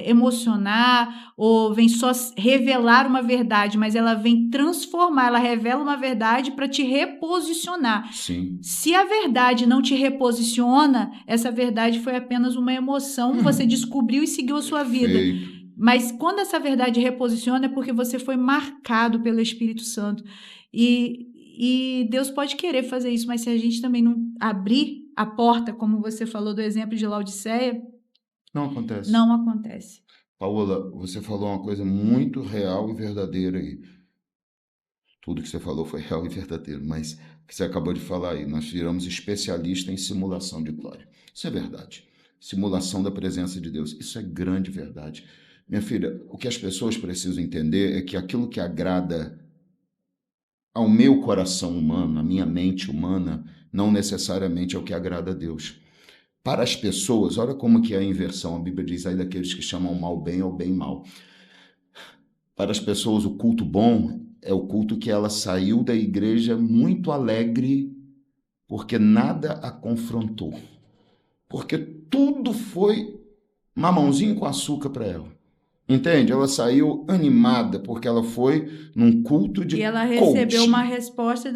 emocionar ou vem só revelar uma verdade, mas ela vem transformar, ela revela uma verdade para te reposicionar. Sim. Se a verdade não te reposiciona, essa verdade foi apenas uma emoção, você descobriu e seguiu a sua vida. Perfeito. Mas quando essa verdade reposiciona é porque você foi marcado pelo Espírito Santo. E Deus pode querer fazer isso, mas se a gente também não abrir a porta, como você falou do exemplo de Laodiceia, não acontece. Não acontece. Paola, você falou uma coisa muito real e verdadeira aí. Tudo que você falou foi real e verdadeiro, mas o que você acabou de falar aí, nós viramos especialistas em simulação de glória. Isso é verdade. Simulação da presença de Deus. Isso é grande verdade. Minha filha, o que as pessoas precisam entender é que aquilo que agrada ao meu coração humano, à minha mente humana, não necessariamente é o que agrada a Deus. Para as pessoas, olha como que é a inversão. A Bíblia diz aí daqueles que chamam o mal bem ao bem mal. Para as pessoas, o culto bom é o culto que ela saiu da igreja muito alegre porque nada a confrontou. Porque tudo foi mamãozinho com açúcar para ela. Entende? Ela saiu animada porque ela foi num culto de coaching. E ela recebeu uma resposta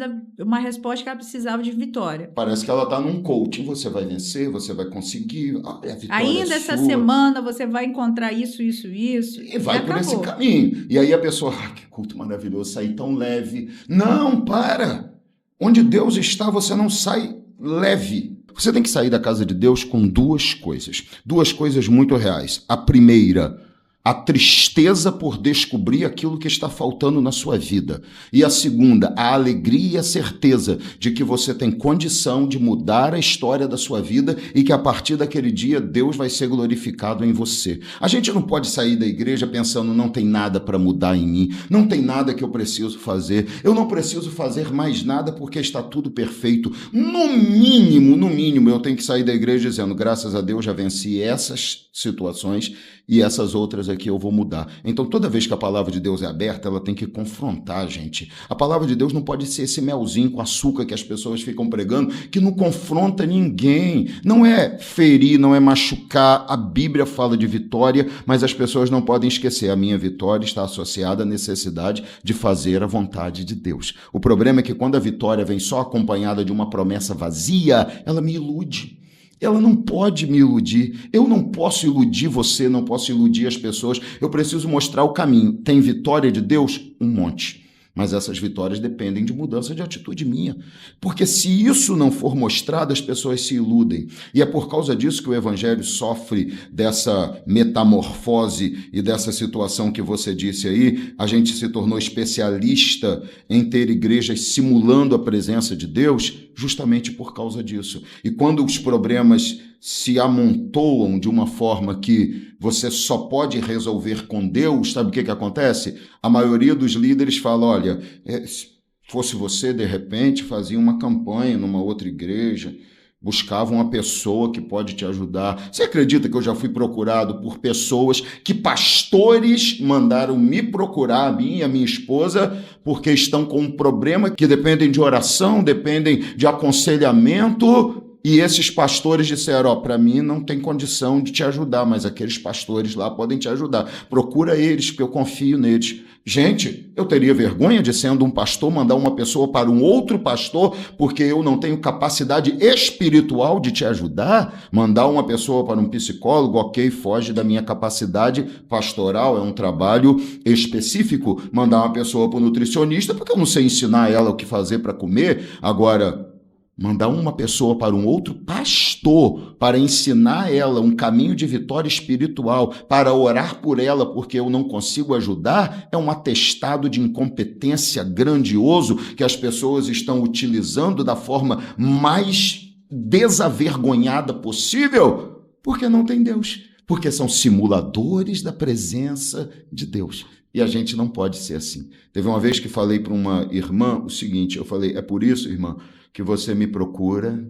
que ela precisava de vitória. Parece que ela está num coaching. Você vai vencer, você vai conseguir. A vitória ainda é essa sua. semana você vai encontrar isso. E vai por esse caminho. E aí a pessoa, que culto maravilhoso, sair tão leve. Não, para! Onde Deus está, você não sai leve. Você tem que sair da casa de Deus com duas coisas muito reais. A primeira, a tristeza por descobrir aquilo que está faltando na sua vida. E a segunda, a alegria e a certeza de que você tem condição de mudar a história da sua vida e que a partir daquele dia Deus vai ser glorificado em você. A gente não pode sair da igreja pensando não tem nada para mudar em mim, não tem nada que eu preciso fazer, eu não preciso fazer mais nada porque está tudo perfeito. No mínimo, eu tenho que sair da igreja dizendo graças a Deus já venci essas situações e essas outras aqui eu vou mudar. Então, toda vez que a palavra de Deus é aberta, ela tem que confrontar a gente. A palavra de Deus não pode ser esse melzinho com açúcar que as pessoas ficam pregando, que não confronta ninguém. Não é ferir, não é machucar. A Bíblia fala de vitória, mas as pessoas não podem esquecer. A minha vitória está associada à necessidade de fazer a vontade de Deus. O problema é que quando a vitória vem só acompanhada de uma promessa vazia, ela me ilude. Ela não pode me iludir. Eu não posso iludir você, não posso iludir as pessoas. Eu preciso mostrar o caminho. Tem vitória de Deus? Um monte. Mas essas vitórias dependem de mudança de atitude minha. Porque se isso não for mostrado, as pessoas se iludem. E é por causa disso que o Evangelho sofre dessa metamorfose e dessa situação que você disse aí. A gente se tornou especialista em ter igrejas simulando a presença de Deus justamente por causa disso. E quando os problemas se amontoam de uma forma que você só pode resolver com Deus, sabe o que acontece? A maioria dos líderes fala, olha, se fosse você, de repente, fazia uma campanha numa outra igreja, buscava uma pessoa que pode te ajudar. Você acredita que eu já fui procurado por pessoas que pastores mandaram me procurar, a mim e a minha esposa, porque estão com um problema que dependem de oração, dependem de aconselhamento. E esses pastores disseram, ó, para mim não tem condição de te ajudar, mas aqueles pastores lá podem te ajudar. Procura eles, porque eu confio neles. Gente, eu teria vergonha de, sendo um pastor, mandar uma pessoa para um outro pastor, porque eu não tenho capacidade espiritual de te ajudar? Mandar uma pessoa para um psicólogo, ok, foge da minha capacidade pastoral, é um trabalho específico. Mandar uma pessoa para um nutricionista, porque eu não sei ensinar ela o que fazer para comer. Agora, mandar uma pessoa para um outro pastor para ensinar ela um caminho de vitória espiritual, para orar por ela porque eu não consigo ajudar, é um atestado de incompetência grandioso que as pessoas estão utilizando da forma mais desavergonhada possível, porque não tem Deus, porque são simuladores da presença de Deus. E a gente não pode ser assim. Teve uma vez que falei para uma irmã o seguinte, eu falei, é por isso, irmã, que você me procura,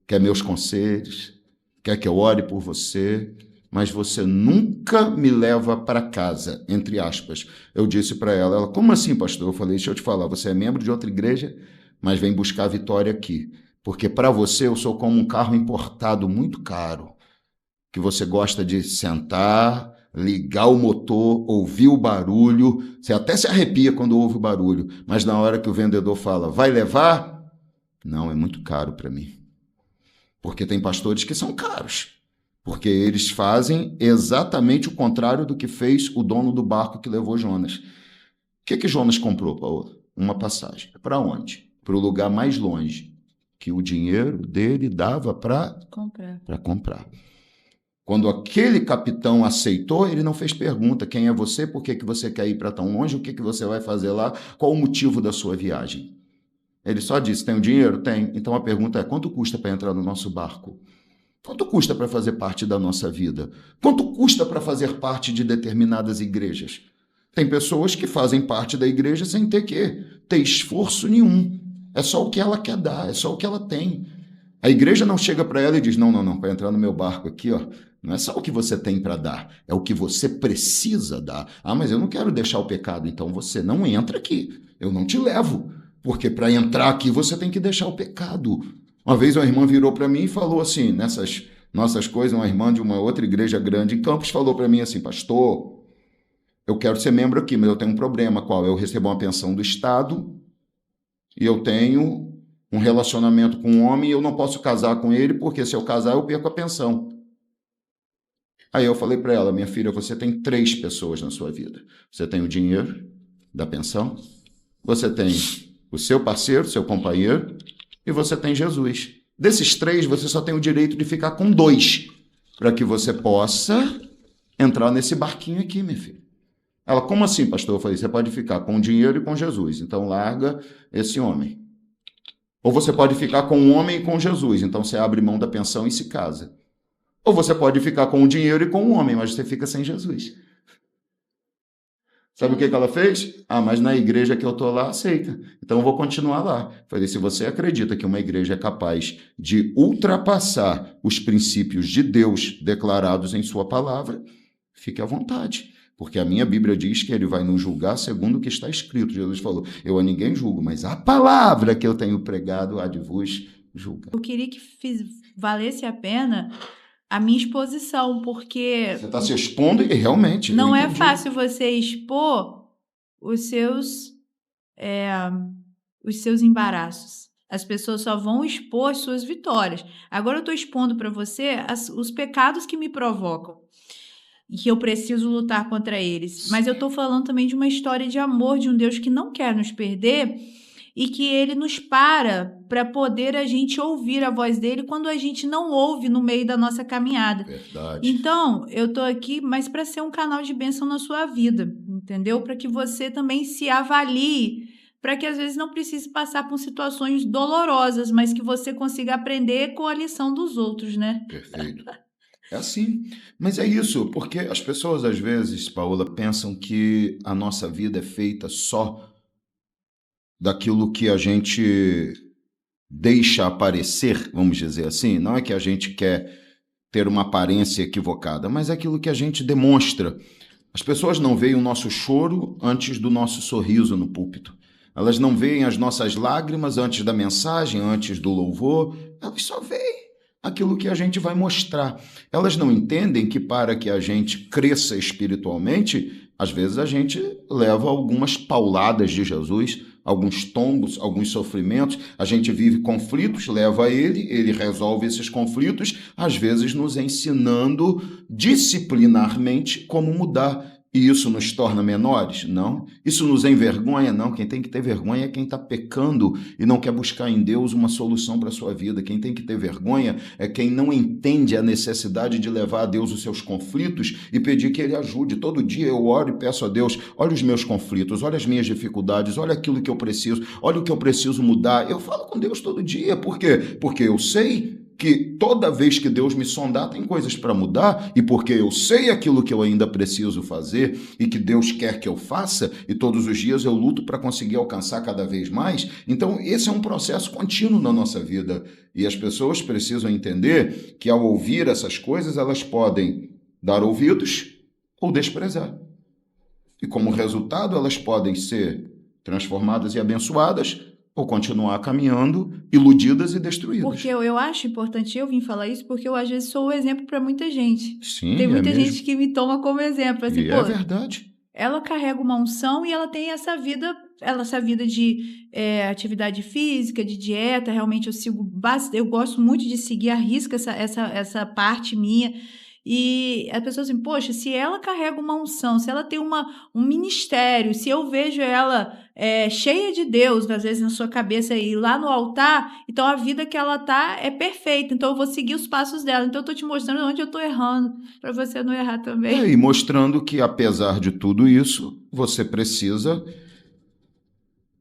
quer meus conselhos, quer que eu ore por você, mas você nunca me leva para casa, entre aspas. Eu disse para ela, como assim, pastor? Eu falei, deixa eu te falar, você é membro de outra igreja, mas vem buscar a vitória aqui. Porque para você eu sou como um carro importado muito caro, que você gosta de sentar, ligar o motor, ouvir o barulho, você até se arrepia quando ouve o barulho, mas na hora que o vendedor fala, vai levar? Não, é muito caro para mim. Porque tem pastores que são caros. Porque eles fazem exatamente o contrário do que fez o dono do barco que levou Jonas. O que Jonas comprou, Paulo? Uma passagem. Para onde? Para o lugar mais longe, que o dinheiro dele dava para comprar. Quando aquele capitão aceitou, ele não fez pergunta, quem é você, por que você quer ir para tão longe, o que você vai fazer lá, qual o motivo da sua viagem. Ele só disse, tem o dinheiro? Tem. Então a pergunta é, quanto custa para entrar no nosso barco? Quanto custa para fazer parte da nossa vida? Quanto custa para fazer parte de determinadas igrejas? Tem pessoas que fazem parte da igreja sem ter esforço nenhum. É só o que ela quer dar, é só o que ela tem. A igreja não chega para ela e diz, não, para entrar no meu barco aqui, ó, não é só o que você tem para dar, é o que você precisa dar. Ah, mas eu não quero deixar o pecado, então você não entra aqui, eu não te levo. Porque para entrar aqui você tem que deixar o pecado. Uma vez uma irmã virou para mim e falou assim, nessas nossas coisas, uma irmã de uma outra igreja grande em Campos falou para mim assim, pastor, eu quero ser membro aqui, mas eu tenho um problema, qual? Eu recebo uma pensão do Estado e eu tenho um relacionamento com um homem e eu não posso casar com ele, porque se eu casar eu perco a pensão. Aí eu falei para ela, minha filha, você tem 3 pessoas na sua vida. Você tem o dinheiro da pensão, você tem o seu parceiro, seu companheiro, e você tem Jesus. Desses 3, você só tem o direito de ficar com 2, para que você possa entrar nesse barquinho aqui, minha filha. Ela, como assim, pastor? Eu falei, você pode ficar com o dinheiro e com Jesus, então larga esse homem. Ou você pode ficar com o homem e com Jesus, então você abre mão da pensão e se casa. Ou você pode ficar com o dinheiro e com o homem, mas você fica sem Jesus. Sabe o que ela fez? Ah, mas na igreja que eu estou lá, aceita. Então eu vou continuar lá. Falei, se você acredita que uma igreja é capaz de ultrapassar os princípios de Deus declarados em sua palavra, fique à vontade. Porque a minha Bíblia diz que ele vai nos julgar segundo o que está escrito. Jesus falou, eu a ninguém julgo, mas a palavra que eu tenho pregado há de vos julgar. Eu queria que valesse a pena a minha exposição, porque... Você está se expondo e realmente... Não é fácil você expor os seus embaraços. As pessoas só vão expor as suas vitórias. Agora eu estou expondo para você os pecados que me provocam e que eu preciso lutar contra eles. Mas eu estou falando também de uma história de amor de um Deus que não quer nos perder e que ele nos para poder a gente ouvir a voz dele quando a gente não ouve no meio da nossa caminhada. Verdade. Então, eu estou aqui, mas para ser um canal de bênção na sua vida, entendeu? Para que você também se avalie, para que às vezes não precise passar por situações dolorosas, mas que você consiga aprender com a lição dos outros, né? Perfeito. É assim. Mas é isso, porque as pessoas às vezes, Paola, pensam que a nossa vida é feita só daquilo que a gente deixa aparecer, vamos dizer assim. Não é que a gente quer ter uma aparência equivocada, mas é aquilo que a gente demonstra. As pessoas não veem o nosso choro antes do nosso sorriso no púlpito. Elas não veem as nossas lágrimas antes da mensagem, antes do louvor. Elas só veem aquilo que a gente vai mostrar. Elas não entendem que para que a gente cresça espiritualmente, às vezes a gente leva algumas pauladas de Jesus, alguns tombos, alguns sofrimentos, a gente vive conflitos, leva a ele resolve esses conflitos, às vezes nos ensinando disciplinarmente como mudar. E isso nos torna menores? Não. Isso nos envergonha? Não. Quem tem que ter vergonha é quem está pecando e não quer buscar em Deus uma solução para a sua vida. Quem tem que ter vergonha é quem não entende a necessidade de levar a Deus os seus conflitos e pedir que Ele ajude. Todo dia eu oro e peço a Deus, olha os meus conflitos, olha as minhas dificuldades, olha aquilo que eu preciso, olha o que eu preciso mudar. Eu falo com Deus todo dia. Por quê? Porque eu sei que toda vez que Deus me sondar tem coisas para mudar, e porque eu sei aquilo que eu ainda preciso fazer e que Deus quer que eu faça, e todos os dias eu luto para conseguir alcançar cada vez mais. Então esse é um processo contínuo na nossa vida, e as pessoas precisam entender que ao ouvir essas coisas elas podem dar ouvidos ou desprezar, e como resultado elas podem ser transformadas e abençoadas ou continuar caminhando iludidas e destruídas. Porque eu acho importante eu vir falar isso, porque eu às vezes sou o exemplo para muita gente. Sim, tem muita mesmo. gente que me toma como exemplo. Assim, E é verdade. Ela carrega uma unção e ela tem essa vida de atividade física, de dieta. Realmente eu gosto muito de seguir à risca essa parte minha. E a pessoa assim, poxa, se ela carrega uma unção, se ela tem um ministério, se eu vejo ela cheia de Deus, às vezes na sua cabeça e lá no altar, então a vida que ela tá é perfeita, então eu vou seguir os passos dela. Então eu tô te mostrando onde eu tô errando, para você não errar também. E mostrando que apesar de tudo isso, você precisa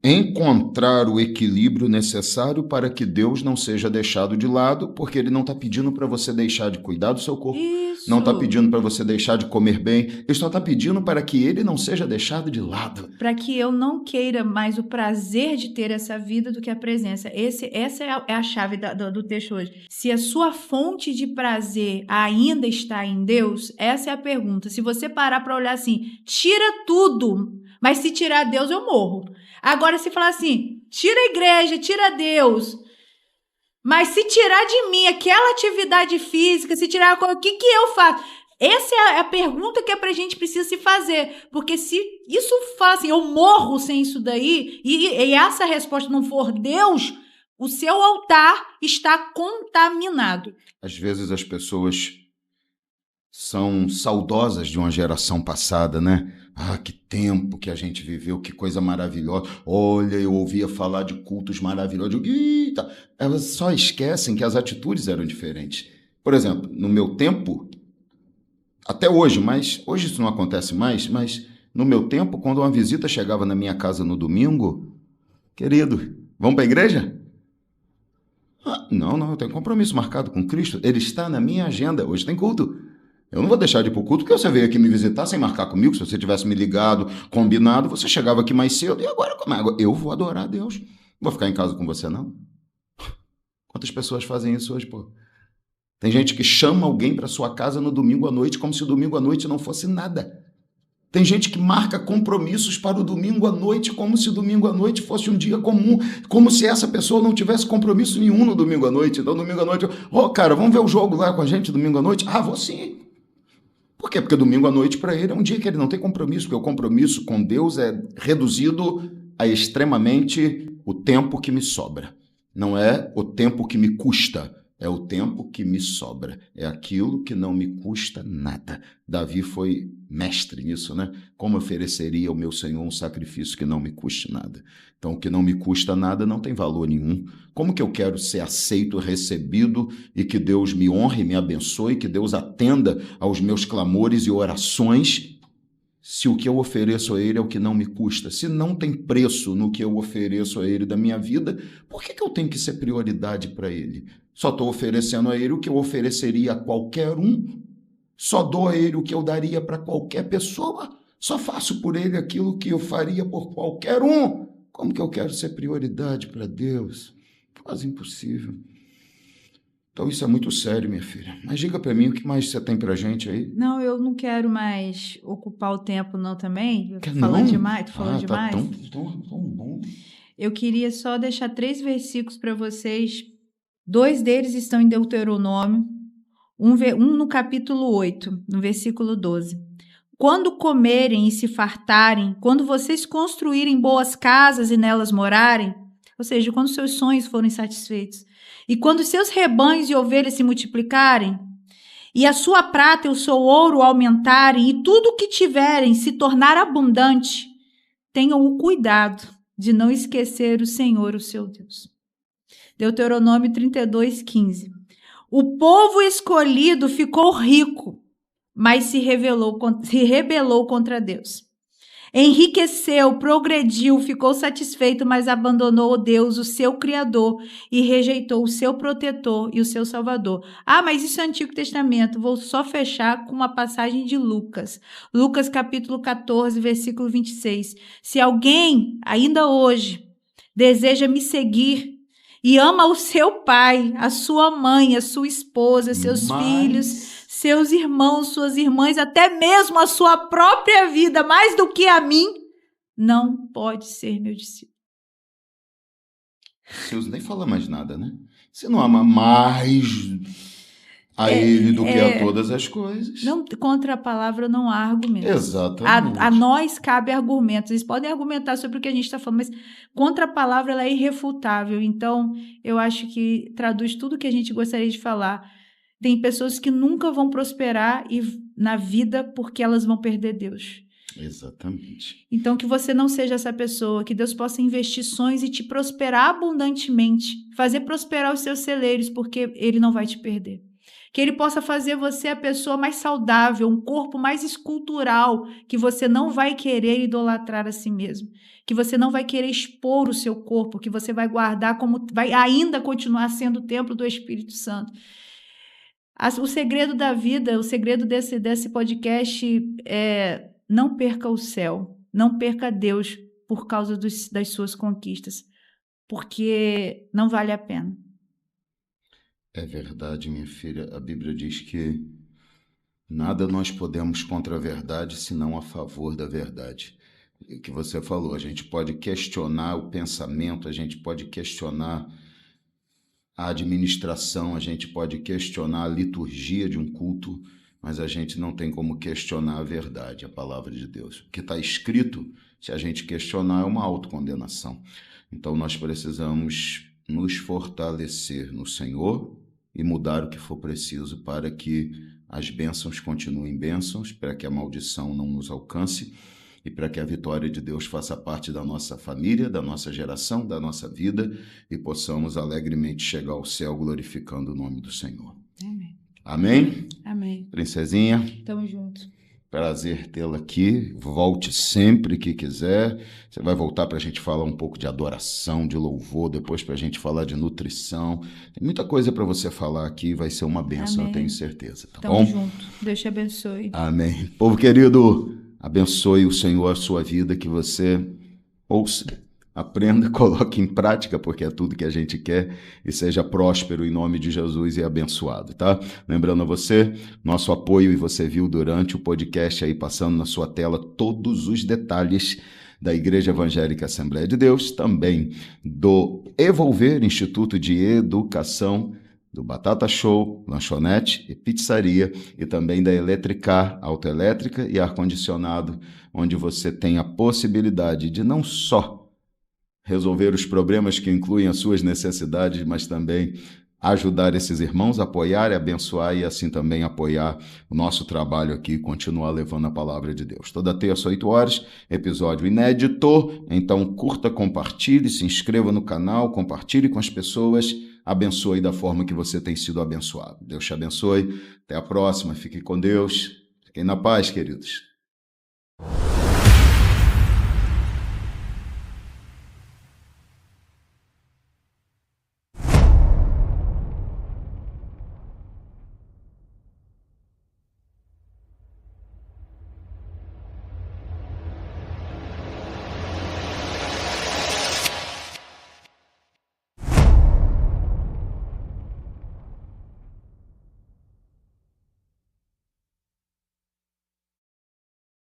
encontrar o equilíbrio necessário para que Deus não seja deixado de lado, porque Ele não está pedindo para você deixar de cuidar do seu corpo, Isso. não está pedindo para você deixar de comer bem, Ele só está pedindo para que Ele não seja deixado de lado. Para que eu não queira mais o prazer de ter essa vida do que a presença. Essa é a chave do texto hoje. Se a sua fonte de prazer ainda está em Deus, essa é a pergunta. Se você parar para olhar assim, tira tudo, mas se tirar Deus eu morro. Agora, se falar assim, tira a igreja, tira Deus, mas se tirar de mim aquela atividade física, se tirar a coisa, o que eu faço? Essa é a pergunta que a gente precisa se fazer, porque se isso faz assim, eu morro sem isso daí, e essa resposta não for Deus, o seu altar está contaminado. Às vezes as pessoas são saudosas de uma geração passada, né? Ah, que tempo que a gente viveu, que coisa maravilhosa. Olha, eu ouvia falar de cultos maravilhosos. Eita! Elas só esquecem que as atitudes eram diferentes. Por exemplo, no meu tempo, até hoje, mas hoje isso não acontece mais, mas no meu tempo, quando uma visita chegava na minha casa no domingo, querido, vamos para a igreja? Ah, não, eu tenho compromisso marcado com Cristo. Ele está na minha agenda. Hoje tem culto. Eu não vou deixar de ir para o culto porque você veio aqui me visitar sem marcar comigo. Se você tivesse me ligado, combinado, você chegava aqui mais cedo. E agora como é? Eu vou adorar a Deus. Não vou ficar em casa com você, não. Quantas pessoas fazem isso hoje, pô? Tem gente que chama alguém para sua casa no domingo à noite como se o domingo à noite não fosse nada. Tem gente que marca compromissos para o domingo à noite como se o domingo à noite fosse um dia comum, como se essa pessoa não tivesse compromisso nenhum no domingo à noite. Então, domingo à noite, cara, vamos ver o jogo lá com a gente domingo à noite? Ah, vou sim. Por quê? Porque domingo à noite para ele é um dia que ele não tem compromisso, porque o compromisso com Deus é reduzido a extremamente o tempo que me sobra. Não é o tempo que me custa, é o tempo que me sobra. É aquilo que não me custa nada. Davi foi mestre nisso, né? Como ofereceria ao meu Senhor um sacrifício que não me custe nada? Então, o que não me custa nada não tem valor nenhum. Como que eu quero ser aceito, recebido e que Deus me honre, me abençoe, que Deus atenda aos meus clamores e orações, se o que eu ofereço a Ele é o que não me custa? Se não tem preço no que eu ofereço a Ele da minha vida, por que eu tenho que ser prioridade para Ele? Só estou oferecendo a Ele o que eu ofereceria a qualquer um, só dou a Ele o que eu daria para qualquer pessoa, só faço por Ele aquilo que eu faria por qualquer um. Como que eu quero ser prioridade para Deus? Quase impossível. Então isso é muito sério, minha filha. Mas diga para mim, o que mais você tem para a gente aí? Não, eu não quero mais ocupar o tempo não também. Quer Falando não? demais, tu falou demais. Tão bom. Eu queria só deixar 3 versículos para vocês. 2 deles estão em Deuteronômio, um no capítulo 8, no versículo 12. Quando comerem e se fartarem, quando vocês construírem boas casas e nelas morarem, ou seja, quando seus sonhos forem satisfeitos, e quando seus rebanhos e ovelhas se multiplicarem, e a sua prata e o seu ouro aumentarem, e tudo o que tiverem se tornar abundante, tenham o cuidado de não esquecer o Senhor, o seu Deus. Deuteronômio 32, 15. O povo escolhido ficou rico, mas se rebelou contra Deus. Enriqueceu, progrediu, ficou satisfeito, mas abandonou Deus, o seu Criador, e rejeitou o seu protetor e o seu Salvador. Ah, mas isso é Antigo Testamento. Vou só fechar com uma passagem de Lucas. Lucas capítulo 14, versículo 26. Se alguém, ainda hoje, deseja me seguir e ama o seu pai, a sua mãe, a sua esposa, seus filhos, seus irmãos, suas irmãs, até mesmo a sua própria vida, mais do que a mim, não pode ser meu discípulo. Deus nem fala mais nada, né? Você não ama mais a ele do que a todas as coisas. Não, contra a palavra não há argumento. Exatamente. A nós cabe argumentos. Eles podem argumentar sobre o que a gente está falando, mas contra a palavra ela é irrefutável. Então, eu acho que traduz tudo o que a gente gostaria de falar. Tem pessoas que nunca vão prosperar na vida porque elas vão perder Deus. Exatamente. Então, que você não seja essa pessoa, que Deus possa investir sonhos e te prosperar abundantemente, fazer prosperar os seus celeiros, porque Ele não vai te perder. Que Ele possa fazer você a pessoa mais saudável, um corpo mais escultural, que você não vai querer idolatrar a si mesmo, que você não vai querer expor o seu corpo, que você vai guardar como vai ainda continuar sendo o templo do Espírito Santo. O segredo da vida, o segredo desse podcast é: não perca o céu, não perca Deus por causa das suas conquistas, porque não vale a pena. É verdade, minha filha. A Bíblia diz que nada nós podemos contra a verdade, senão a favor da verdade. E o que você falou, a gente pode questionar o pensamento, a gente pode questionar a administração, a gente pode questionar a liturgia de um culto, mas a gente não tem como questionar a verdade, a palavra de Deus. O que está escrito, se a gente questionar, é uma autocondenação. Então nós precisamos nos fortalecer no Senhor e mudar o que for preciso para que as bênçãos continuem bênçãos, para que a maldição não nos alcance e para que a vitória de Deus faça parte da nossa família, da nossa geração, da nossa vida e possamos alegremente chegar ao céu glorificando o nome do Senhor. Amém. Amém? Amém. Princesinha? Tamo junto. Prazer tê-la aqui. Volte sempre que quiser. Você vai voltar para a gente falar um pouco de adoração, de louvor, depois para a gente falar de nutrição. Tem muita coisa para você falar aqui. Vai ser uma bênção, eu tenho certeza. Tá Tamo bom? junto. Deus te abençoe. Amém. Povo querido, abençoe o Senhor a sua vida, que você ouça, aprenda, coloque em prática, porque é tudo que a gente quer, e seja próspero em nome de Jesus e abençoado, tá? Lembrando a você, nosso apoio, e você viu durante o podcast aí passando na sua tela todos os detalhes da Igreja Evangélica Assembleia de Deus, também do Evolver, Instituto de Educação, do Batata Show, lanchonete e pizzaria, e também da Eletricar, autoelétrica e ar-condicionado, onde você tem a possibilidade de não só resolver os problemas que incluem as suas necessidades, mas também ajudar esses irmãos, apoiar e abençoar, e assim também apoiar o nosso trabalho aqui e continuar levando a palavra de Deus. Toda terça, 8 horas, episódio inédito. Então curta, compartilhe, se inscreva no canal, compartilhe com as pessoas, abençoe da forma que você tem sido abençoado. Deus te abençoe. Até a próxima. Fique com Deus. Fiquem na paz, queridos.